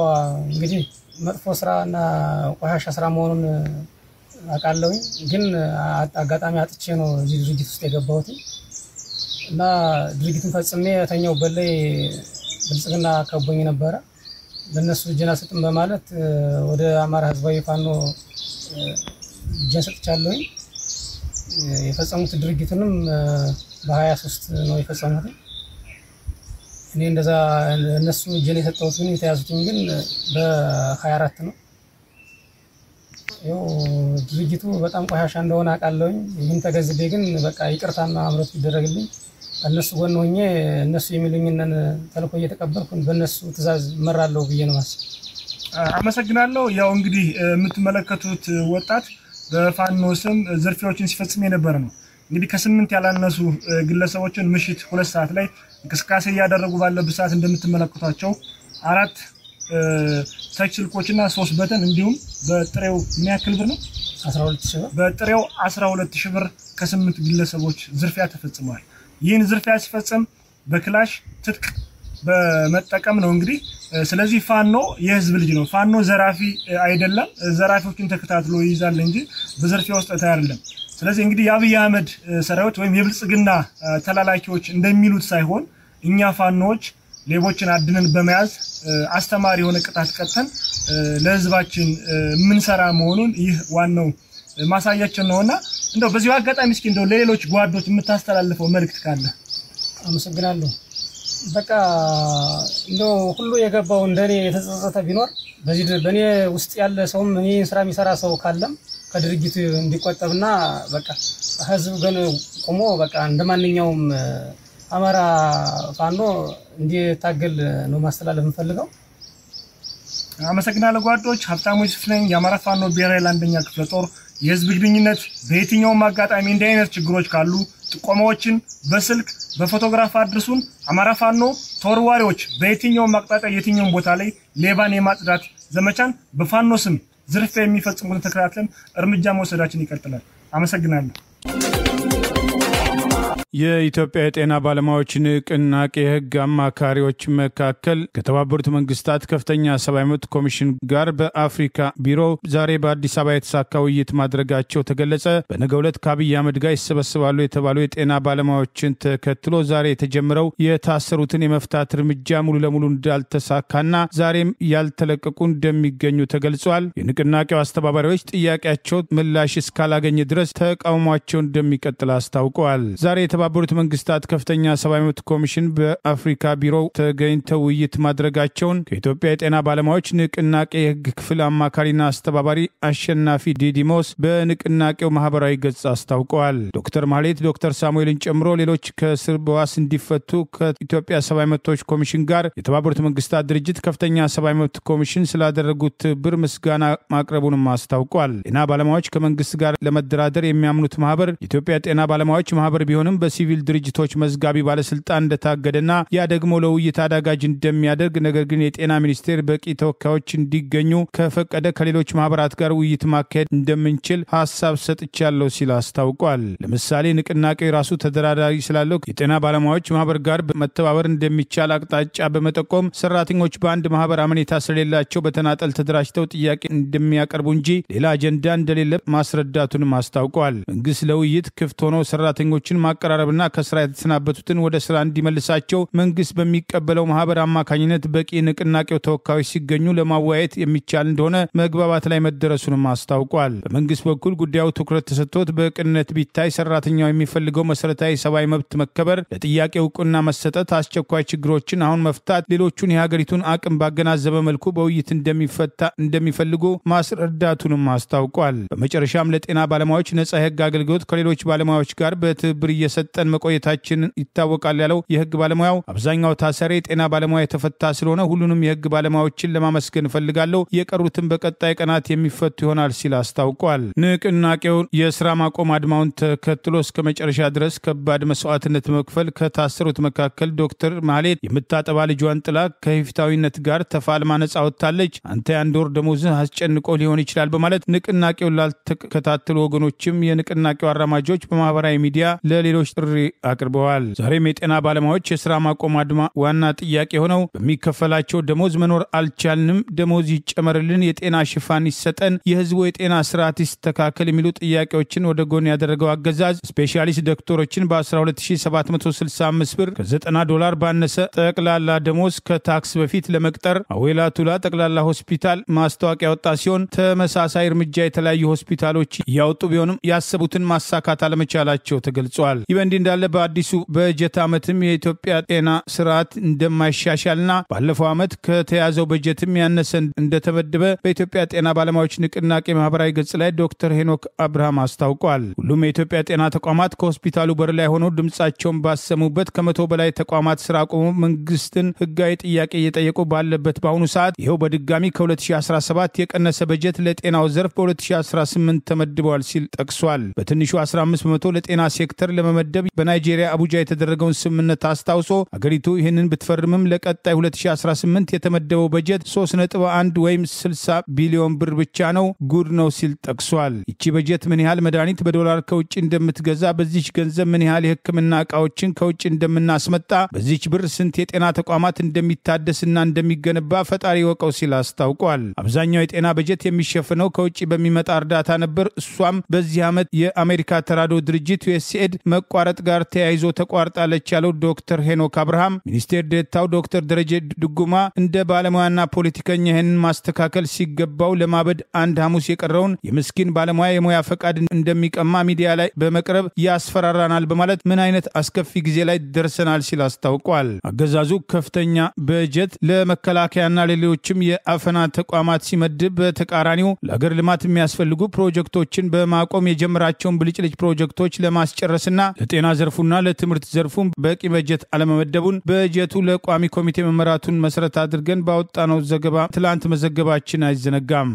እንግዲህ መጥፎ ስራና ቆሻሻ ስራ መሆኑን አቃለሁ፣ ግን አጋጣሚ አጥቼ ነው እዚህ ድርጊት ውስጥ የገባሁት እና ድርጊቱን ፈጽሜ ተኛው በላይ ብልጽግና ከቦኝ ነበር። ለነሱ ጀና ሰጥም በማለት ወደ አማራ ህዝባዊ ፋኖ ጀና ሰጥቻለሁ። የፈጸሙት ድርጊቱንም በ23 ነው የፈጸሙት። እኔ እንደዛ እነሱ ጀኔ የሰጠሁት ግን የተያዙትኝ ግን በ24 ነው። ያው ድርጅቱ በጣም ቆሻሻ እንደሆነ አቃለውኝ። ይሄን ተገዝቤ ግን በቃ ይቅርታና አምሮት ይደረግልኝ እነሱ ጎን ሆኜ እነሱ የሚሉኝነን ተልኮ እየተቀበልኩ በእነሱ ትእዛዝ መራለው ብዬ ነው ማስብ። አመሰግናለሁ። ያው እንግዲህ የምትመለከቱት ወጣት በፋኖ ስም ዝርፊያዎችን ሲፈጽም የነበረ ነው። እንግዲህ ከ8 ያላነሱ ግለሰቦችን ምሽት 2 ሰዓት ላይ እንቅስቃሴ ያደረጉ ባለበት ሰዓት እንደምትመለከቷቸው 4 ታች ስልኮችና 3 በተን እንዲሁም በጥሬው ምን ያክል ብር ነው 12000 ብር በጥሬው 12000 ብር ከ8 ግለሰቦች ዝርፊያ ተፈጽሟል። ይህን ዝርፊያ ሲፈጽም በክላሽ ትጥቅ በመጠቀም ነው እንግዲህ። ስለዚህ ፋኖ የህዝብ ልጅ ነው። ፋኖ ዘራፊ አይደለም። ዘራፊዎችን ተከታትሎ ይይዛል እንጂ በዝርፊያ ውስጥ አይደለም። ስለዚህ እንግዲህ የአብይ አህመድ ሰራዊት ወይም የብልጽግና ተላላኪዎች እንደሚሉት ሳይሆን እኛ ፋኖዎች ሌቦችን አድነን በመያዝ አስተማሪ የሆነ ቅጣት ቀጥተን ለህዝባችን ምንሰራ መሆኑን ይህ ዋናው ማሳያችን ነውና እንደው በዚህ አጋጣሚ እስኪ እንደው ለሌሎች ጓዶች የምታስተላልፈው መልእክት ካለ? አመሰግናለሁ። በቃ እንደው ሁሉ የገባው እንደኔ የተጸጸተ ቢኖር በዚህ በኔ ውስጥ ያለ ሰውም እኔ ስራ የሚሰራ ሰው ካለም ከድርጅቱ እንዲቆጠብና በቃ ህዝብ ግን ቆሞ በቃ እንደማንኛውም አማራ ፋኖ እንዲታገል ነው ማስተላለፍ የምፈልገው። አመሰግናለሁ ጓዶች። ሀብታሙ ዩሱፍ ነኝ፣ የአማራ ፋኖ ብሔራዊ አንደኛ ክፍለ ጦር የህዝብ ግንኙነት። በየትኛውም አጋጣሚ እንዲህ አይነት ችግሮች ካሉ ጥቆማዎችን በስልክ በፎቶግራፍ አድርሱን። አማራ ፋኖ ተወርዋሪዎች በየትኛውም አቅጣጫ የትኛውም ቦታ ላይ ሌባን የማጽዳት ዘመቻን በፋኖ ስም ዝርፊያ የሚፈጽሙትን ተከታትለን እርምጃ መውሰዳችን ይቀጥላል። አመሰግናለሁ። የኢትዮጵያ የጤና ባለሙያዎች ንቅናቄ የህግ አማካሪዎች መካከል ከተባበሩት መንግስታት ከፍተኛ ሰብአዊ መብት ኮሚሽን ጋር በአፍሪካ ቢሮ ዛሬ በአዲስ አበባ የተሳካ ውይይት ማድረጋቸው ተገለጸ። በነገው ዕለት ከአብይ አህመድ ጋር ይሰበሰባሉ የተባሉ የጤና ባለሙያዎችን ተከትሎ ዛሬ የተጀመረው የታሰሩትን የመፍታት እርምጃ ሙሉ ለሙሉ እንዳልተሳካና ዛሬም ያልተለቀቁ እንደሚገኙ ተገልጿል። የንቅናቄው አስተባባሪዎች ጥያቄያቸው ምላሽ እስካላገኘ ድረስ ተቃውሟቸው እንደሚቀጥል አስታውቀዋል። ዛሬ የተባበሩት መንግስታት ከፍተኛ ሰብአዊ መብት ኮሚሽን በአፍሪካ ቢሮ ተገኝተው ውይይት ማድረጋቸውን ከኢትዮጵያ የጤና ባለሙያዎች ንቅናቄ የህግ ክፍል አማካሪና አስተባባሪ አሸናፊ ዲዲሞስ በንቅናቄው ማህበራዊ ገጽ አስታውቀዋል። ዶክተር ማህሌት ዶክተር ሳሙኤልን ጨምሮ ሌሎች ከእስር በዋስ እንዲፈቱ ከኢትዮጵያ ሰብአዊ መብቶች ኮሚሽን ጋር የተባበሩት መንግስታት ድርጅት ከፍተኛ ሰብአዊ መብት ኮሚሽን ስላደረጉት ትብብር ምስጋና ማቅረቡንም አስታውቋል። ጤና ባለሙያዎች ከመንግስት ጋር ለመደራደር የሚያምኑት ማህበር የኢትዮጵያ ጤና ባለሙያዎች ማህበር ቢሆንም በሲቪል ድርጅቶች መዝጋቢ ባለስልጣን እንደታገደና ያ ደግሞ ለውይይት አዳጋጅ እንደሚያደርግ ነገር ግን የጤና ሚኒስቴር በቂ ተወካዮች እንዲገኙ ከፈቀደ ከሌሎች ማህበራት ጋር ውይይት ማካሄድ እንደምንችል ሐሳብ ሰጥቻለሁ ሲል አስታውቋል። ለምሳሌ ንቅናቄው ራሱ ተደራዳሪ ስላለው የጤና ባለሙያዎች ማህበር ጋር መተባበር እንደሚቻል አቅጣጫ በመጠቆም ሰራተኞች በአንድ ማህበር አመኔታ ስለሌላቸው በተናጠል ተደራጅተው ጥያቄ እንደሚያቀርቡ እንጂ ሌላ አጀንዳ እንደሌለ ማስረዳቱንም አስታውቋል። መንግስት ለውይይት ክፍት ሆኖ ሰራተኞችን ማቀራረብና ከስራ የተሰናበቱትን ወደ ስራ እንዲመልሳቸው መንግስት በሚቀበለው ማህበር አማካኝነት በቂ ንቅናቄው ተወካዮች ሲገኙ ለማወያየት የሚቻል እንደሆነ መግባባት ላይ መደረሱንም አስታውቋል። በመንግስት በኩል ጉዳዩ ትኩረት ተሰጥቶት በቅንነት ቢታይ ሰራተኛው የሚፈልገው መሰረታዊ ሰብአዊ መብት መከበር፣ ለጥያቄ እውቅና መሰጠት፣ አስቸኳይ ችግሮችን አሁን መፍታት፣ ሌሎቹን የሀገሪቱን አቅም ባገናዘበ መልኩ በውይይት እንደሚፈልጉ ማስረዳቱንም አስታውቋል። በመጨረሻም ለጤና ባለሙያዎች ነጻ የህግ አገልግሎት ከሌሎች ባለሙያዎች ጋር በትብብር እየሰጠን መቆየታችን ይታወቃል ያለው የህግ ባለሙያው አብዛኛው ታሳሪ የጤና ባለሙያ የተፈታ ስለሆነ ሁሉንም የህግ ባለሙያዎችን ለማመስገን ፈልጋለሁ፣ የቀሩትን በቀጣይ ቀናት የሚፈቱ ይሆናል ሲል አስታውቋል። ንቅናቄው የስራ ማቆም አድማውን ተከትሎ እስከ መጨረሻ ድረስ ከባድ መስዋዕትነት መክፈል ከታሰሩት መካከል ዶክተር ማህሌት የምታጠባ ልጇን ጥላ ከሂፍታዊነት ጋር ተፋልማ ነጻ ወጥታለች፣ አንተ የአንድ ወር ደሞዝህ አስጨንቆ ሊሆን ይችላል በማለት ንቅናቄውን ላልተከታተሉ ወገኖችም የንቅናቄው አራማጆች በማህበራዊ ሚዲያ ለሌሎች ጥሪ አቅርበዋል። ዛሬም የጤና ባለሙያዎች የስራ ማቆም አድማ ዋና ጥያቄ ሆነው በሚከፈላቸው ደሞዝ መኖር አልቻልንም፣ ደሞዝ ይጨመርልን፣ የጤና ሽፋን ይሰጠን፣ የህዝቡ የጤና ስርዓት ይስተካከል የሚሉ ጥያቄዎችን ወደ ጎን ያደረገው አገዛዝ ስፔሻሊስት ዶክተሮችን በ12765 ብር ከ$90 ባነሰ ጠቅላላ ደሞዝ ከታክስ በፊት ለመቅጠር አዌላ ቱላ ጠቅላላ ሆስፒታል ማስታወቂያ ወጣ ሲሆን ተመሳሳይ እርምጃ የተለያዩ ሆስፒታሎች ያወጡ ቢሆንም ያሰቡትን ማሳካት አለመቻላቸው ተገልጿል። በእንዲህ እንዳለ በአዲሱ በጀት ዓመትም የኢትዮጵያ ጤና ስርዓት እንደማይሻሻልና ባለፈው ዓመት ከተያዘው በጀትም ያነሰ እንደተመደበ በኢትዮጵያ ጤና ባለሙያዎች ንቅናቄ ማህበራዊ ገጽ ላይ ዶክተር ሄኖክ አብርሃም አስታውቋል። ሁሉም የኢትዮጵያ ጤና ተቋማት ከሆስፒታሉ በር ላይ ሆነው ድምጻቸውን ባሰሙበት ከ100 በላይ ተቋማት ስራ አቁመው መንግስትን ህጋዊ ጥያቄ እየጠየቁ ባለበት በአሁኑ ሰዓት ይኸው በድጋሚ ከ2017 የቀነሰ በጀት ለጤናው ዘርፍ በ2018 ተመድበዋል ሲል ጠቅሷል። በትንሹ 15% ለጤና ሴክተር ለመመደብ በናይጄሪያ አቡጃ የተደረገውን ስምምነት አስታውሶ አገሪቱ ይህንን ብትፈርምም ለቀጣይ 2018 የተመደበው በጀት 3.1 ወይም 60 ቢሊዮን ብር ብቻ ነው። ጉድ ነው ሲል ጠቅሷል። ይቺ በጀት ምን ያህል መድኃኒት በዶላር ከውጭ እንደምትገዛ፣ በዚች ገንዘብ ምን ያህል የህክምና ዕቃዎችን ከውጭ እንደምናስመጣ፣ በዚች ብር ስንት የጤና ተቋማት እንደሚታደስና እንደሚገነባ ፈጣሪ ወቀው ሲል አስታውቋል። አብዛኛው የጤና በጀት የሚሸፍነው ከውጭ በሚመጣ እርዳታ ነበር። እሷም በዚህ ዓመት የአሜሪካ ተራድኦ ድርጅት ዩኤስኤድ መቋረጥ ጋር ተያይዞ ተቋርጣለች ያለው ዶክተር ሄኖክ አብርሃም ሚኒስቴር ዴኤታው ዶክተር ደረጀ ድጉማ እንደ ባለሙያና ፖለቲከኛ ይህንን ማስተካከል ሲገባው ለማበድ አንድ ሐሙስ የቀረውን የምስኪን ባለሙያ የሙያ ፈቃድ እንደሚቀማ ሚዲያ ላይ በመቅረብ ያስፈራራናል በማለት ምን አይነት አስከፊ ጊዜ ላይ ደርሰናል ሲል አስታውቋል። አገዛዙ ከፍተኛ በጀት ለመከላከያና ሌሎችም የአፈና ተቋማት ሲመድብ በተቃራኒው ለሀገር ልማት የሚያስፈልጉ ፕሮጀክቶችን በማቆም የጀመራቸውን ብልጭልጭ ፕሮጀክቶች ለማስጨረስና ለጤና ዘርፉና ለትምህርት ዘርፉ በቂ በጀት አለመመደቡን በጀቱ ለቋሚ ኮሚቴ መመራቱን መሰረት አድርገን ባወጣነው ዘገባ ትላንት መዘገባችን አይዘነጋም።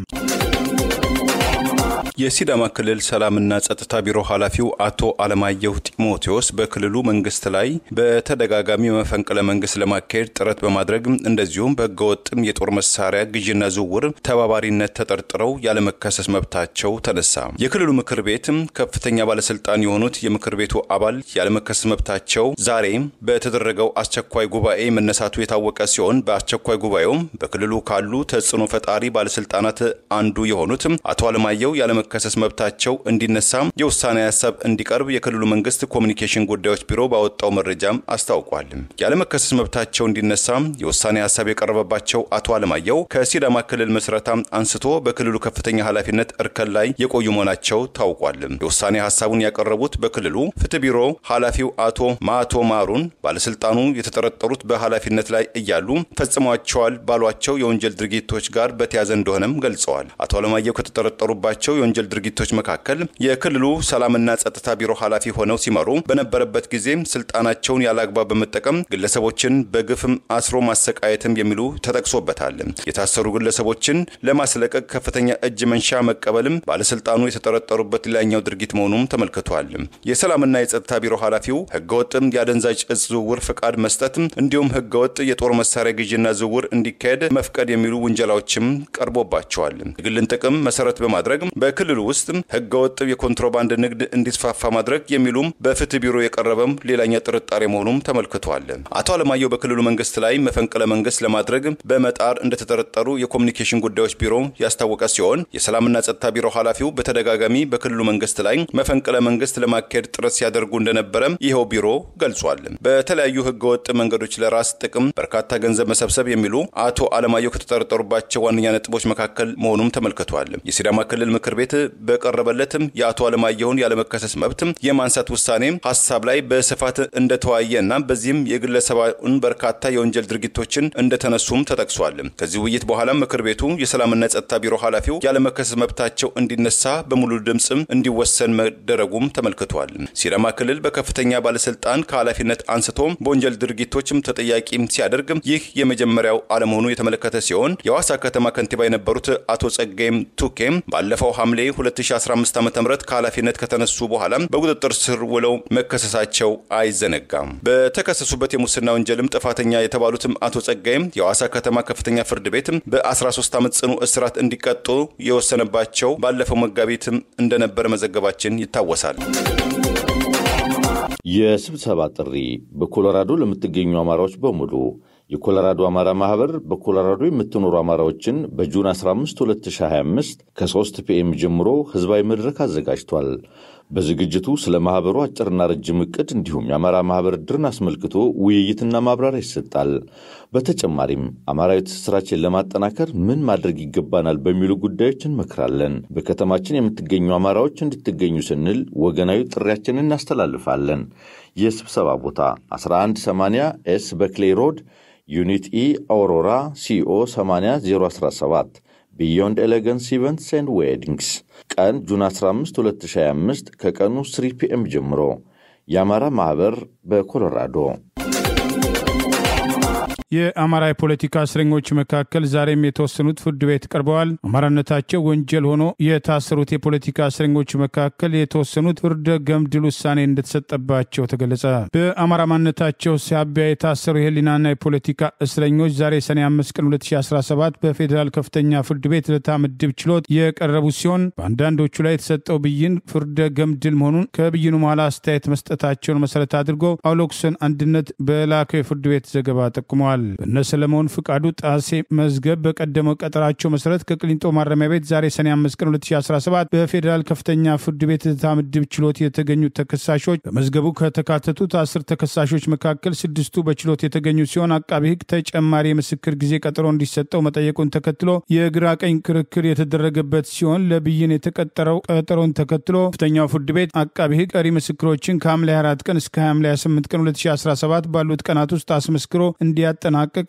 የሲዳማ ክልል ሰላምና ጸጥታ ቢሮ ኃላፊው አቶ አለማየሁ ጢሞቴዎስ በክልሉ መንግስት ላይ በተደጋጋሚ መፈንቅለ መንግስት ለማካሄድ ጥረት በማድረግ እንደዚሁም በህገወጥም የጦር መሳሪያ ግዥና ዝውውር ተባባሪነት ተጠርጥረው ያለመከሰስ መብታቸው ተነሳ። የክልሉ ምክር ቤት ከፍተኛ ባለስልጣን የሆኑት የምክር ቤቱ አባል ያለመከሰስ መብታቸው ዛሬ በተደረገው አስቸኳይ ጉባኤ መነሳቱ የታወቀ ሲሆን በአስቸኳይ ጉባኤው በክልሉ ካሉ ተጽዕኖ ፈጣሪ ባለስልጣናት አንዱ የሆኑት አቶ አለማየሁ ከሰስ መብታቸው እንዲነሳ የውሳኔ ሐሳብ እንዲቀርብ የክልሉ መንግስት ኮሙኒኬሽን ጉዳዮች ቢሮ ባወጣው መረጃም አስታውቋል። ያለመከሰስ መብታቸው እንዲነሳ የውሳኔ ሐሳብ የቀረበባቸው አቶ አለማየሁ ከሲዳማ ክልል መስረታ አንስቶ በክልሉ ከፍተኛ ኃላፊነት እርከን ላይ የቆዩ መሆናቸው ታውቋል። የውሳኔ ሐሳቡን ያቀረቡት በክልሉ ፍትህ ቢሮ ኃላፊው አቶ ማቶ ማሩን ባለስልጣኑ የተጠረጠሩት በኃላፊነት ላይ እያሉ ፈጽሟቸዋል ባሏቸው የወንጀል ድርጊቶች ጋር በተያያዘ እንደሆነም ገልጸዋል። አቶ አለማየሁ ከተጠረጠሩባቸው የወንጀል ድርጊቶች መካከል የክልሉ ሰላምና ጸጥታ ቢሮ ኃላፊ ሆነው ሲመሩ በነበረበት ጊዜ ስልጣናቸውን ያላግባብ በመጠቀም ግለሰቦችን በግፍም አስሮ ማሰቃየትም የሚሉ ተጠቅሶበታል። የታሰሩ ግለሰቦችን ለማስለቀቅ ከፍተኛ እጅ መንሻ መቀበልም ባለስልጣኑ የተጠረጠሩበት ሌላኛው ድርጊት መሆኑም ተመልክቷል። የሰላምና የጸጥታ ቢሮ ኃላፊው ህገወጥም የአደንዛዥ እጽ ዝውውር ፍቃድ መስጠት እንዲሁም ህገወጥ የጦር መሳሪያ ግዥና ዝውውር እንዲካሄድ መፍቀድ የሚሉ ውንጀላዎችም ቀርቦባቸዋል። የግልን ጥቅም መሰረት በማድረግ በክልሉ ውስጥ ህገወጥ የኮንትሮባንድ ንግድ እንዲስፋፋ ማድረግ የሚሉም በፍትህ ቢሮ የቀረበም ሌላኛ ጥርጣሬ መሆኑም ተመልክቷል። አቶ አለማየሁ በክልሉ መንግስት ላይ መፈንቅለ መንግስት ለማድረግ በመጣር እንደተጠረጠሩ የኮሙኒኬሽን ጉዳዮች ቢሮ ያስታወቀ ሲሆን የሰላምና ጸጥታ ቢሮ ኃላፊው በተደጋጋሚ በክልሉ መንግስት ላይ መፈንቅለ መንግስት ለማካሄድ ጥረት ሲያደርጉ እንደነበረ ይኸው ቢሮ ገልጿል። በተለያዩ ህገወጥ መንገዶች ለራስ ጥቅም በርካታ ገንዘብ መሰብሰብ የሚሉ አቶ አለማየሁ ከተጠረጠሩባቸው ዋነኛ ነጥቦች መካከል መሆኑም ተመልክቷል። የሲዳማ ክልል ምክር ቤት በቀረበለትም የአቶ አለማየሁን ያለመከሰስ መብት የማንሳት ውሳኔ ሐሳብ ላይ በስፋት እንደተወያየና በዚህም የግለሰባውን በርካታ የወንጀል ድርጊቶችን እንደተነሱም ተጠቅሷል። ከዚህ ውይይት በኋላ ምክር ቤቱ የሰላምና ጸጥታ ቢሮ ኃላፊው ያለመከሰስ መብታቸው እንዲነሳ በሙሉ ድምጽ እንዲወሰን መደረጉም ተመልክቷል። ሲዳማ ክልል በከፍተኛ ባለስልጣን ከኃላፊነት አንስቶ በወንጀል ድርጊቶችም ተጠያቂ ሲያደርግ ይህ የመጀመሪያው አለመሆኑ የተመለከተ ሲሆን የሐዋሳ ከተማ ከንቲባ የነበሩት አቶ ጸጋይም ቱኬም ባለፈው ሐምሌ 2015 ዓ.ም ከኃላፊነት ከተነሱ በኋላ በቁጥጥር ስር ውለው መከሰሳቸው አይዘነጋም። በተከሰሱበት የሙስና ወንጀልም ጥፋተኛ የተባሉትም አቶ ጸጋይም የሐዋሳ ከተማ ከፍተኛ ፍርድ ቤት በ13 ዓመት ጽኑ እስራት እንዲቀጡ የወሰነባቸው ባለፈው መጋቢት እንደነበር መዘገባችን ይታወሳል። የስብሰባ ጥሪ በኮሎራዶ ለምትገኙ አማራዎች በሙሉ የኮሎራዶ አማራ ማህበር በኮሎራዶ የምትኖሩ አማራዎችን በጁን 15 2025 ከ3 ፒኤም ጀምሮ ህዝባዊ መድረክ አዘጋጅቷል። በዝግጅቱ ስለ ማህበሩ አጭርና ረጅም ዕቅድ እንዲሁም የአማራ ማህበር ድርን አስመልክቶ ውይይትና ማብራሪያ ይሰጣል። በተጨማሪም አማራዊ ትስስራችንን ለማጠናከር ምን ማድረግ ይገባናል በሚሉ ጉዳዮች እንመክራለን። በከተማችን የምትገኙ አማራዎች እንድትገኙ ስንል ወገናዊ ጥሪያችንን እናስተላልፋለን። የስብሰባ ቦታ 1180 ኤስ በክሌይ ሮድ ዩኒት ኢ አውሮራ CO 80017 ቢዮንድ ኤሌጋንስ ኢቨንትስ ኤንድ ዌዲንግስ ቀን ጁን 15 2025 ከቀኑ 3 PM ጀምሮ። የአማራ ማህበር በኮሎራዶ። የአማራ የፖለቲካ እስረኞች መካከል ዛሬም የተወሰኑት ፍርድ ቤት ቀርበዋል። አማራነታቸው ወንጀል ሆኖ የታሰሩት የፖለቲካ እስረኞች መካከል የተወሰኑት ፍርደ ገምድል ውሳኔ እንደተሰጠባቸው ተገለጸ። በአማራ ማንነታቸው ሳቢያ የታሰሩ የህሊናና የፖለቲካ እስረኞች ዛሬ ሰኔ 5 ቀን 2017 በፌዴራል ከፍተኛ ፍርድ ቤት ልደታ ምድብ ችሎት የቀረቡ ሲሆን በአንዳንዶቹ ላይ የተሰጠው ብይን ፍርደ ገምድል መሆኑን ከብይኑ በኋላ አስተያየት መስጠታቸውን መሰረት አድርጎ አውሎክሰን አንድነት በላከው የፍርድ ቤት ዘገባ ጠቁመዋል። በእነ ሰለሞን ፍቃዱ ጣሴ መዝገብ በቀደመው ቀጠራቸው መሰረት ከቅሊንጦ ማረሚያ ቤት ዛሬ ሰኔ 5 ቀን 2017 በፌዴራል ከፍተኛ ፍርድ ቤት ልደታ ምድብ ችሎት የተገኙት ተከሳሾች በመዝገቡ ከተካተቱት 10 ተከሳሾች መካከል 6ቱ በችሎት የተገኙ ሲሆን አቃቢ ሕግ ተጨማሪ የምስክር ጊዜ ቀጠሮ እንዲሰጠው መጠየቁን ተከትሎ የግራ ቀኝ ክርክር የተደረገበት ሲሆን ለብይን የተቀጠረው ቀጠሮን ተከትሎ ከፍተኛው ፍርድ ቤት አቃቢ ሕግ ቀሪ ምስክሮችን ከሐምሌ 24 ቀን እስከ ሐምሌ 28 ቀን 2017 ባሉት ቀናት ውስጥ አስመስክሮ እንዲያጠናቅቅ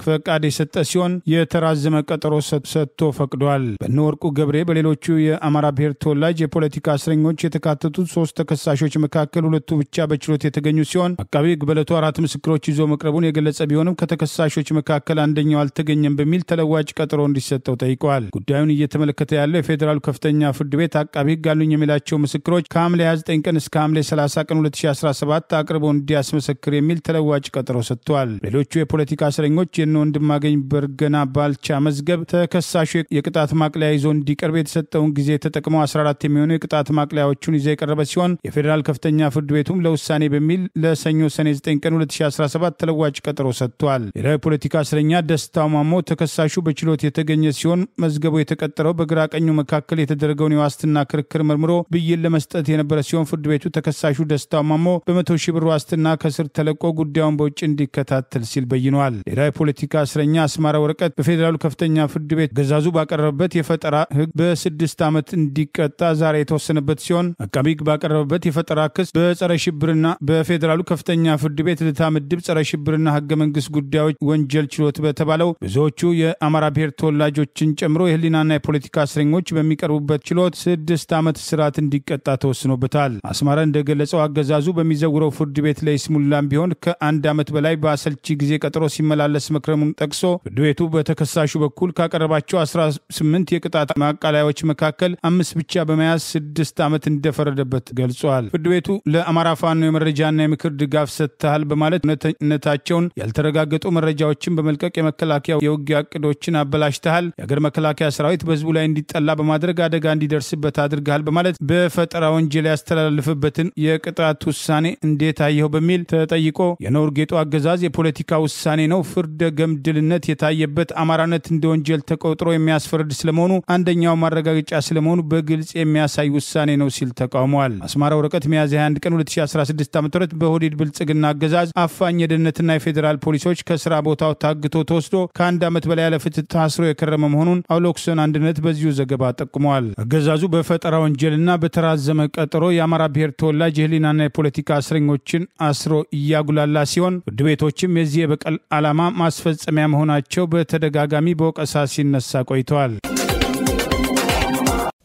ፈቃድ የሰጠ ሲሆን የተራዘመ ቀጠሮ ሰጥቶ ፈቅዷል። በነወርቁ ገብሬ በሌሎቹ የአማራ ብሔር ተወላጅ የፖለቲካ እስረኞች የተካተቱት 3 ተከሳሾች መካከል 2ቱ ብቻ በችሎት የተገኙ ሲሆን አቃቢ ሕግ በዕለቱ 4 ምስክሮች ይዞ መቅረቡን የገለጸ ቢሆንም ከተከሳሾች መካከል አንደኛው አልተገኘም በሚል ተለዋጭ ቀጠሮ እንዲሰጠው ጠይቀዋል። ጉዳዩን እየተመለከተ ያለው የፌዴራሉ ከፍተኛ ፍርድ ቤት አቃቢ ሕግ አሉኝ የሚላቸው ምስክሮች ከሐምሌ 29 ቀን እስከ ሐምሌ 30 ቀን 2017 አቅርቦ እንዲያስመሰክር የሚል ተለዋጭ ቀጠሮ ሰጥቷል። ሌሎቹ የፖለቲካ እስረኞች የነ ወንድማገኝ በርገና ባልቻ መዝገብ ተከሳሹ የቅጣት ማቅለያ ይዞ እንዲቀርብ የተሰጠውን ጊዜ ተጠቅመው 14 የሚሆኑ የቅጣት ማቅለያዎቹን ይዘው የቀረበ ሲሆን የፌዴራል ከፍተኛ ፍርድ ቤቱም ለውሳኔ በሚል ለሰኞ ሰኔ 9 ቀን 2017 ተለዋጭ ቀጠሮ ሰጥቷል። ሌላው የፖለቲካ እስረኛ ደስታው ማሞ ተከሳሹ በችሎት የተገኘ ሲሆን መዝገቡ የተቀጠረው በግራ ቀኙ መካከል የተደረገውን የዋስትና ክርክር መርምሮ ብይን ለመስጠት የነበረ ሲሆን ፍርድ ቤቱ ተከሳሹ ደስታው ማሞ በ100 ሺህ ብር ዋስትና ከስር ተለቆ ጉዳዩን በውጭ እንዲከታተል ሲል በይኗል። ሌላ የፖለቲካ እስረኛ አስማራ ወረቀት በፌዴራሉ ከፍተኛ ፍርድ ቤት ገዛዙ ባቀረበበት የፈጠራ ሕግ በ6 ዓመት እንዲቀጣ ዛሬ የተወሰነበት ሲሆን አቃቢ ሕግ ባቀረበበት የፈጠራ ክስ በጸረ ሽብርና በፌዴራሉ ከፍተኛ ፍርድ ቤት ልደታ ምድብ ጸረ ሽብርና ሕገ መንግስት ጉዳዮች ወንጀል ችሎት በተባለው ብዙዎቹ የአማራ ብሔር ተወላጆችን ጨምሮ የህሊናና የፖለቲካ እስረኞች በሚቀርቡበት ችሎት 6 ዓመት እስራት እንዲቀጣ ተወስኖበታል። አስማራ እንደገለጸው አገዛዙ በሚዘውረው ፍርድ ቤት ላይ ስሙላም ቢሆን ከ1 ዓመት በላይ በአሰልቺ ጊዜ ቀጠሮ ሲመላለስ መክረሙን ጠቅሶ ፍርድ ቤቱ በተከሳሹ በኩል ካቀረባቸው 18 የቅጣት ማቃለያዎች መካከል 5 ብቻ በመያዝ 6 ዓመት እንደፈረደበት ገልጿል። ፍርድ ቤቱ ለአማራ ፋኖ የመረጃና የምክር ድጋፍ ሰጥተሃል በማለት እውነተኝነታቸውን ያልተረጋገጡ መረጃዎችን በመልቀቅ የመከላከያ የውጊያ ዕቅዶችን አበላሽተሃል፣ የሀገር መከላከያ ሰራዊት በህዝቡ ላይ እንዲጠላ በማድረግ አደጋ እንዲደርስበት አድርገሃል በማለት በፈጠራ ወንጀል ያስተላለፈበትን የቅጣት ውሳኔ እንዴት አየኸው በሚል ተጠይቆ የነውር ጌጡ አገዛዝ የፖለቲካ ውሳኔ ነው፣ ፍርደ ገምድልነት የታየበት አማራነት እንደ ወንጀል ተቆጥሮ የሚያስፈርድ ስለመሆኑ አንደኛው ማረጋገጫ ስለመሆኑ በግልጽ የሚያሳይ ውሳኔ ነው ሲል ተቃውሟል። አስማራ ወረቀት ሚያዝያ 21 ቀን 2016 ዓ.ም በሆዲድ ብልጽግና አገዛዝ አፋኝ የደህንነትና የፌዴራል ፖሊሶች ከስራ ቦታው ታግቶ ተወስዶ ከ1 ዓመት በላይ ያለፍትህ ታስሮ የከረመ መሆኑን አውሎክሰን አንድነት በዚሁ ዘገባ ጠቁመዋል። አገዛዙ በፈጠራ ወንጀልና በተራዘመ ቀጠሮ የአማራ ብሔር ተወላጅ የህሊናና የፖለቲካ እስረኞችን አስሮ እያጉላላ ሲሆን ፍርድ ቤቶችም የዚህ የበቀል ዓላማ ማስፈጸሚያ መሆናቸው በተደጋጋሚ በወቀሳ ሲነሳ ቆይተዋል።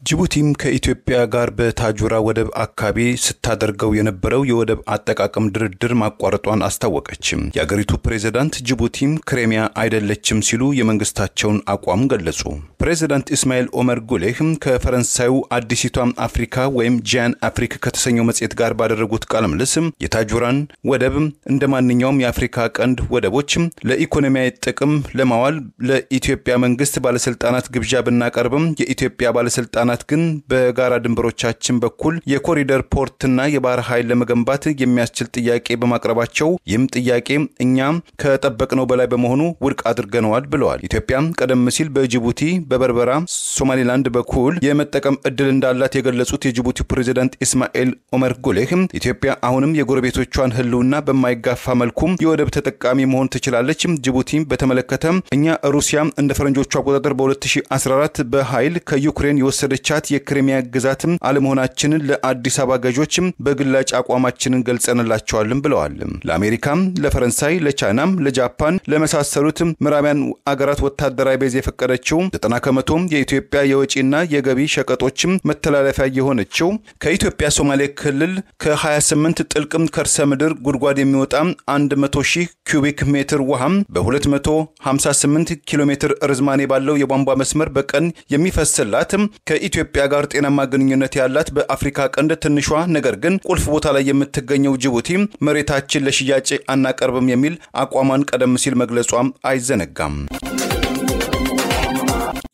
ጅቡቲም ከኢትዮጵያ ጋር በታጁራ ወደብ አካባቢ ስታደርገው የነበረው የወደብ አጠቃቀም ድርድር ማቋረጧን አስታወቀች። የአገሪቱ ፕሬዝዳንት ጅቡቲም ክሬሚያ አይደለችም ሲሉ የመንግስታቸውን አቋም ገለጹ። ፕሬዝዳንት ኢስማኤል ኦመር ጉሌህ ከፈረንሳዩ አዲሲቷ አፍሪካ ወይም ጂያን አፍሪክ ከተሰኘው መጽሔት ጋር ባደረጉት ቃለ ምልልስ የታጁራን ወደብ እንደ ማንኛውም የአፍሪካ ቀንድ ወደቦች ለኢኮኖሚያዊ ጥቅም ለማዋል ለኢትዮጵያ መንግስት ባለስልጣናት ግብዣ ብናቀርብም የኢትዮጵያ ባለስልጣናት ባለስልጣናት ግን በጋራ ድንበሮቻችን በኩል የኮሪደር ፖርትና የባህር ኃይል ለመገንባት የሚያስችል ጥያቄ በማቅረባቸው ይህም ጥያቄ እኛ ከጠበቅነው በላይ በመሆኑ ውድቅ አድርገነዋል ብለዋል። ኢትዮጵያ ቀደም ሲል በጅቡቲ በበርበራ ሶማሊላንድ በኩል የመጠቀም እድል እንዳላት የገለጹት የጅቡቲ ፕሬዝዳንት ኢስማኤል ኦመር ጉሌህ ኢትዮጵያ አሁንም የጎረቤቶቿን ህልውና በማይጋፋ መልኩ የወደብ ተጠቃሚ መሆን ትችላለች። ጅቡቲ በተመለከተ እኛ ሩሲያ እንደ ፈረንጆቹ አቆጣጠር በ2014 በኃይል ከዩክሬን የወሰደቻት የክሪሚያ ግዛት አለመሆናችንን ለአዲስ አበባ ገዦች በግላጭ አቋማችንን ገልጸንላቸዋል ብለዋል። ለአሜሪካ፣ ለፈረንሳይ፣ ለቻይና፣ ለጃፓን ለመሳሰሉት ምዕራባውያን አገራት ወታደራዊ ቤዝ የፈቀደችው 90% የኢትዮጵያ የወጪና የገቢ ሸቀጦች መተላለፊያ የሆነችው ከኢትዮጵያ ሶማሌ ክልል ከ28 ጥልቅ ከርሰ ምድር ጉድጓድ የሚወጣ 100,000 ኩቢክ ሜትር ውሃ በ258 ኪሎ ሜትር ርዝማኔ ባለው የቧንቧ መስመር በቀን የሚፈስላት ከኢትዮጵያ ጋር ጤናማ ግንኙነት ያላት በአፍሪካ ቀንድ ትንሿ ነገር ግን ቁልፍ ቦታ ላይ የምትገኘው ጅቡቲ መሬታችን ለሽያጭ አናቀርብም የሚል አቋሟን ቀደም ሲል መግለጿም አይዘነጋም።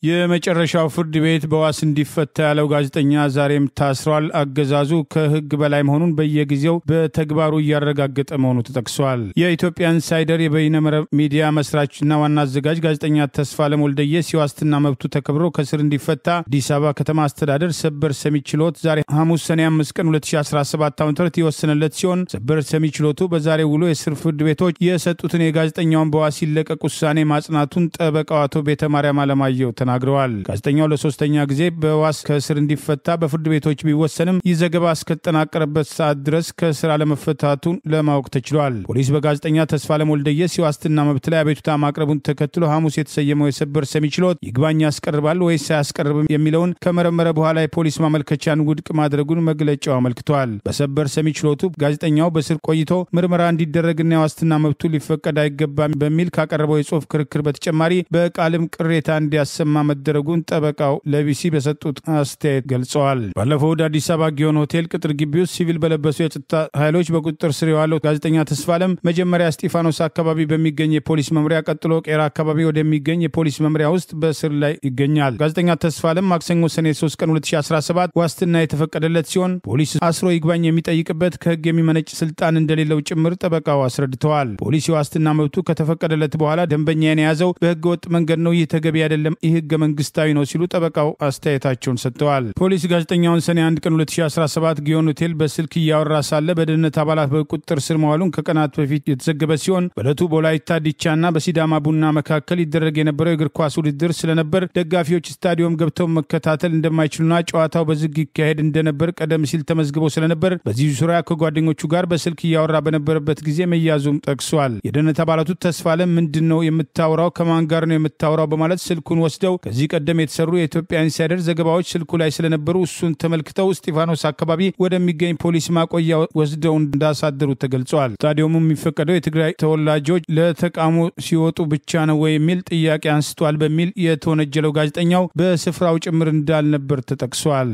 የመጨረሻው ፍርድ ቤት በዋስ እንዲፈታ ያለው ጋዜጠኛ ዛሬም ታስሯል። አገዛዙ ከህግ በላይ መሆኑን በየጊዜው በተግባሩ እያረጋገጠ መሆኑ ተጠቅሷል። የኢትዮጵያ ኢንሳይደር የበይነመረብ ሚዲያ መስራችና ዋና አዘጋጅ ጋዜጠኛ ተስፋለም ወልደየስ የዋስትና መብቱ ተከብሮ ከስር እንዲፈታ አዲስ አበባ ከተማ አስተዳደር ሰበር ሰሚ ችሎት ዛሬ ሐሙስ ሰኔ 5 ቀን 2017 ዓ.ም የወሰነለት ሲሆን ሰበር ሰሚ ችሎቱ በዛሬ ውሎ የስር ፍርድ ቤቶች የሰጡትን የጋዜጠኛውን በዋስ ይለቀቅ ውሳኔ ማጽናቱን ጠበቃው አቶ ቤተማርያም አለማየሁ ተናግረዋል። ጋዜጠኛው ለሶስተኛ ጊዜ በዋስ ከስር እንዲፈታ በፍርድ ቤቶች ቢወሰንም ይዘገባ እስከተጠናቀረበት ሰዓት ድረስ ከስር አለመፈታቱን ለማወቅ ተችሏል። ፖሊስ በጋዜጠኛ ተስፋለም ወልደየስ የዋስትና መብት ላይ አቤቱታ ማቅረቡን ተከትሎ ሐሙስ የተሰየመው የሰበር ሰሚ ችሎት ይግባኝ ያስቀርባል ወይስ አያስቀርብም የሚለውን ከመረመረ በኋላ የፖሊስ ማመልከቻን ውድቅ ማድረጉን መግለጫው አመልክቷል። በሰበር ሰሚ ችሎቱ ጋዜጠኛው በስር ቆይቶ ምርመራ እንዲደረግና የዋስትና መብቱ ሊፈቀድ አይገባም በሚል ካቀረበው የጽሑፍ ክርክር በተጨማሪ በቃልም ቅሬታ እንዲያሰማ መደረጉን ጠበቃው ለቢሲ በሰጡት አስተያየት ገልጸዋል። ባለፈው አዲስ አበባ ጊዮን ሆቴል ቅጥር ግቢ ውስጥ ሲቪል በለበሱ የጸጥታ ኃይሎች በቁጥጥር ስር የዋለው ጋዜጠኛ ተስፋለም መጀመሪያ እስጢፋኖስ አካባቢ በሚገኝ የፖሊስ መምሪያ ቀጥሎ ቄራ አካባቢ ወደሚገኝ የፖሊስ መምሪያ ውስጥ በስር ላይ ይገኛል። ጋዜጠኛ ተስፋለም ማክሰኞ ሰኔ 3 ቀን 2017 ዋስትና የተፈቀደለት ሲሆን ፖሊስ አስሮ ይግባኝ የሚጠይቅበት ከህግ የሚመነጭ ስልጣን እንደሌለው ጭምር ጠበቃው አስረድተዋል። ፖሊስ የዋስትና መብቱ ከተፈቀደለት በኋላ ደንበኛን የያዘው በህገ ወጥ መንገድ ነው፣ ይህ ተገቢ አይደለም፣ ይህ ህገ መንግስታዊ ነው ሲሉ ጠበቃው አስተያየታቸውን ሰጥተዋል። ፖሊስ ጋዜጠኛውን ሰኔ 1 ቀን 2017 ጊዮን ሆቴል በስልክ እያወራ ሳለ በደህንነት አባላት በቁጥጥር ስር መዋሉን ከቀናት በፊት የተዘገበ ሲሆን በዕለቱ በወላይታ ዲቻና በሲዳማ ቡና መካከል ይደረግ የነበረው የእግር ኳስ ውድድር ስለነበር ደጋፊዎች ስታዲየም ገብተው መከታተል እንደማይችሉና ጨዋታው በዝግ ይካሄድ እንደነበር ቀደም ሲል ተመዝግቦ ስለነበር በዚህ ዙሪያ ከጓደኞቹ ጋር በስልክ እያወራ በነበረበት ጊዜ መያዙም ጠቅሷል። የደህንነት አባላቱ ተስፋለም ምንድነው የምታወራው? ከማን ጋር ነው የምታወራው? በማለት ስልኩን ወስደው ከዚህ ቀደም የተሰሩ የኢትዮጵያ ኢንሳይደር ዘገባዎች ስልኩ ላይ ስለነበሩ እሱን ተመልክተው እስጢፋኖስ አካባቢ ወደሚገኝ ፖሊስ ማቆያ ወስደው እንዳሳደሩ ተገልጿል። ስታዲየሙ የሚፈቀደው የትግራይ ተወላጆች ለተቃውሞ ሲወጡ ብቻ ነው ወይ የሚል ጥያቄ አንስቷል በሚል የተወነጀለው ጋዜጠኛው በስፍራው ጭምር እንዳልነበር ተጠቅሷል።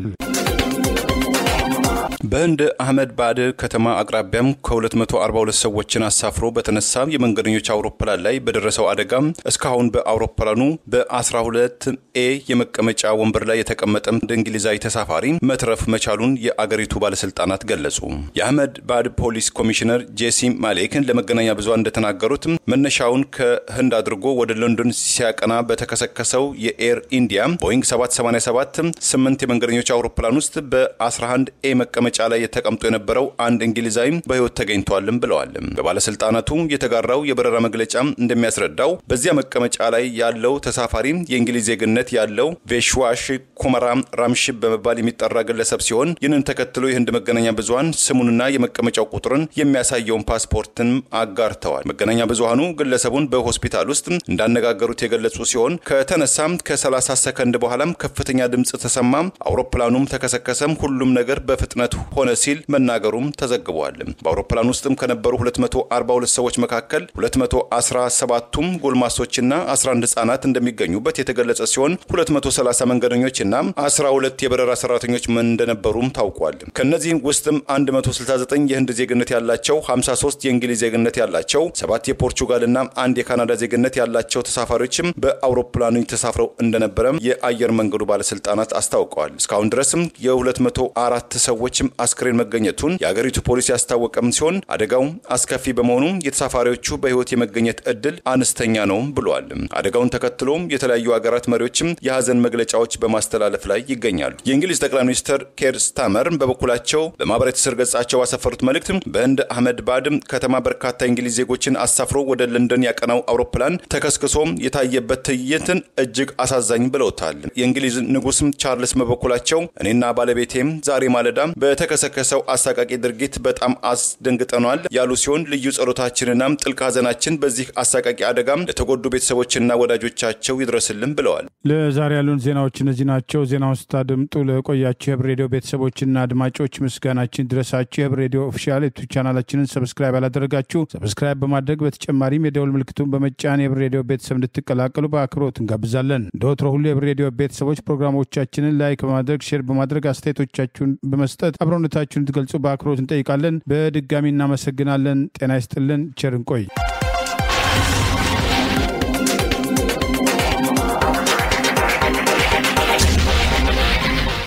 በህንድ አህመድ ባድ ከተማ አቅራቢያም ከ242 ሰዎችን አሳፍሮ በተነሳ የመንገደኞች አውሮፕላን ላይ በደረሰው አደጋ እስካሁን በአውሮፕላኑ በ12A የመቀመጫ ወንበር ላይ የተቀመጠ እንግሊዛዊ ተሳፋሪ መትረፍ መቻሉን የአገሪቱ ባለስልጣናት ገለጹ። የአህመድ ባድ ፖሊስ ኮሚሽነር ጄሲ ማሌክን ለመገናኛ ብዙሃን እንደተናገሩት መነሻውን ከህንድ አድርጎ ወደ ለንደን ሲያቀና በተከሰከሰው የኤር ኢንዲያ ቦይንግ 787 8 የመንገደኞች አውሮፕላን ውስጥ በ11A መቀመጫ ላይ የተቀምጦ የነበረው አንድ እንግሊዛዊ በህይወት ተገኝቷልም ብለዋል። በባለስልጣናቱ የተጋራው የበረራ መግለጫ እንደሚያስረዳው በዚያ መቀመጫ ላይ ያለው ተሳፋሪ የእንግሊዝ ዜግነት ያለው ቬሽዋሽ ኩማራ ራምሺፕ በመባል የሚጠራ ግለሰብ ሲሆን ይህንን ተከትሎ የህንድ መገናኛ ብዙሃን ስሙንና የመቀመጫው ቁጥርን የሚያሳየውን ፓስፖርትን አጋርተዋል። መገናኛ ብዙሃኑ ግለሰቡን በሆስፒታል ውስጥ እንዳነጋገሩት የገለጹ ሲሆን ከተነሳም ከ30 ሰከንድ በኋላም ከፍተኛ ድምጽ ተሰማ፣ አውሮፕላኑም ተከሰከሰም፣ ሁሉም ነገር በፍጥነት ሆነ ሲል መናገሩም ተዘግቧል። በአውሮፕላን ውስጥም ከነበሩ 242 ሰዎች መካከል 217ቱም ጎልማሶችና 11 ህጻናት እንደሚገኙበት የተገለጸ ሲሆን 230 መንገደኞችና 12 የበረራ ሰራተኞች እንደነበሩም ታውቋል። ከነዚህም ውስጥም 169 የህንድ ዜግነት ያላቸው፣ 53 የእንግሊዝ ዜግነት ያላቸው፣ 7 የፖርቹጋልና 1 የካናዳ ዜግነት ያላቸው ተሳፋሪዎችም በአውሮፕላኑ ተሳፍረው እንደነበረ የአየር መንገዱ ባለስልጣናት አስታውቀዋል። እስካሁን ድረስም የ204 ሰዎችም አስክሬን መገኘቱን የአገሪቱ ፖሊስ ያስታወቀም ሲሆን አደጋው አስከፊ በመሆኑ የተሳፋሪዎቹ በህይወት የመገኘት እድል አነስተኛ ነው ብለዋል። አደጋውን ተከትሎ የተለያዩ ሀገራት መሪዎችም የሀዘን መግለጫዎች በማስተላለፍ ላይ ይገኛሉ። የእንግሊዝ ጠቅላይ ሚኒስትር ኬር ስታመር በበኩላቸው በማህበራዊ ትስስር ገጻቸው ያሰፈሩት መልእክት በህንድ አህመዳባድ ከተማ በርካታ እንግሊዝ ዜጎችን አሳፍሮ ወደ ለንደን ያቀናው አውሮፕላን ተከስክሶ የታየበት ትዕይንትን እጅግ አሳዛኝ ብለውታል። የእንግሊዝ ንጉስ ቻርልስ በበኩላቸው እኔና ባለቤቴም ዛሬ ማለዳ በተከሰከሰው አሳቃቂ ድርጊት በጣም አስደንግጠናል ያሉ ሲሆን ልዩ ጸሎታችንና ጥልቅ ሀዘናችን በዚህ አሳቃቂ አደጋ ለተጎዱ ቤተሰቦችና ወዳጆቻቸው ይድረስልን ብለዋል። ለዛሬ ያሉን ዜናዎች እነዚህ ናቸው። ዜናውን ስታደምጡ ለቆያችሁ የህብር ሬዲዮ ቤተሰቦችና አድማጮች ምስጋናችን ድረሳችሁ። የህብር ሬዲዮ ኦፊሻል ዩቲዩብ ቻናላችንን ሰብስክራይብ ያላደረጋችሁ ሰብስክራይብ በማድረግ በተጨማሪም የደውል ምልክቱን በመጫን የህብር ሬዲዮ ቤተሰብ እንድትቀላቀሉ በአክብሮት እንጋብዛለን። እንደወትሮ ሁሉ የህብር ሬዲዮ ቤተሰቦች ፕሮግራሞቻችንን ላይክ በማድረግ ሼር በማድረግ አስተያየቶቻችሁን በመስጠት አብሮነታችሁን እንድትገልጹ በአክብሮት እንጠይቃለን። በድጋሚ እናመሰግናለን። ጤና ይስጥልን። ቸር እንቆይ።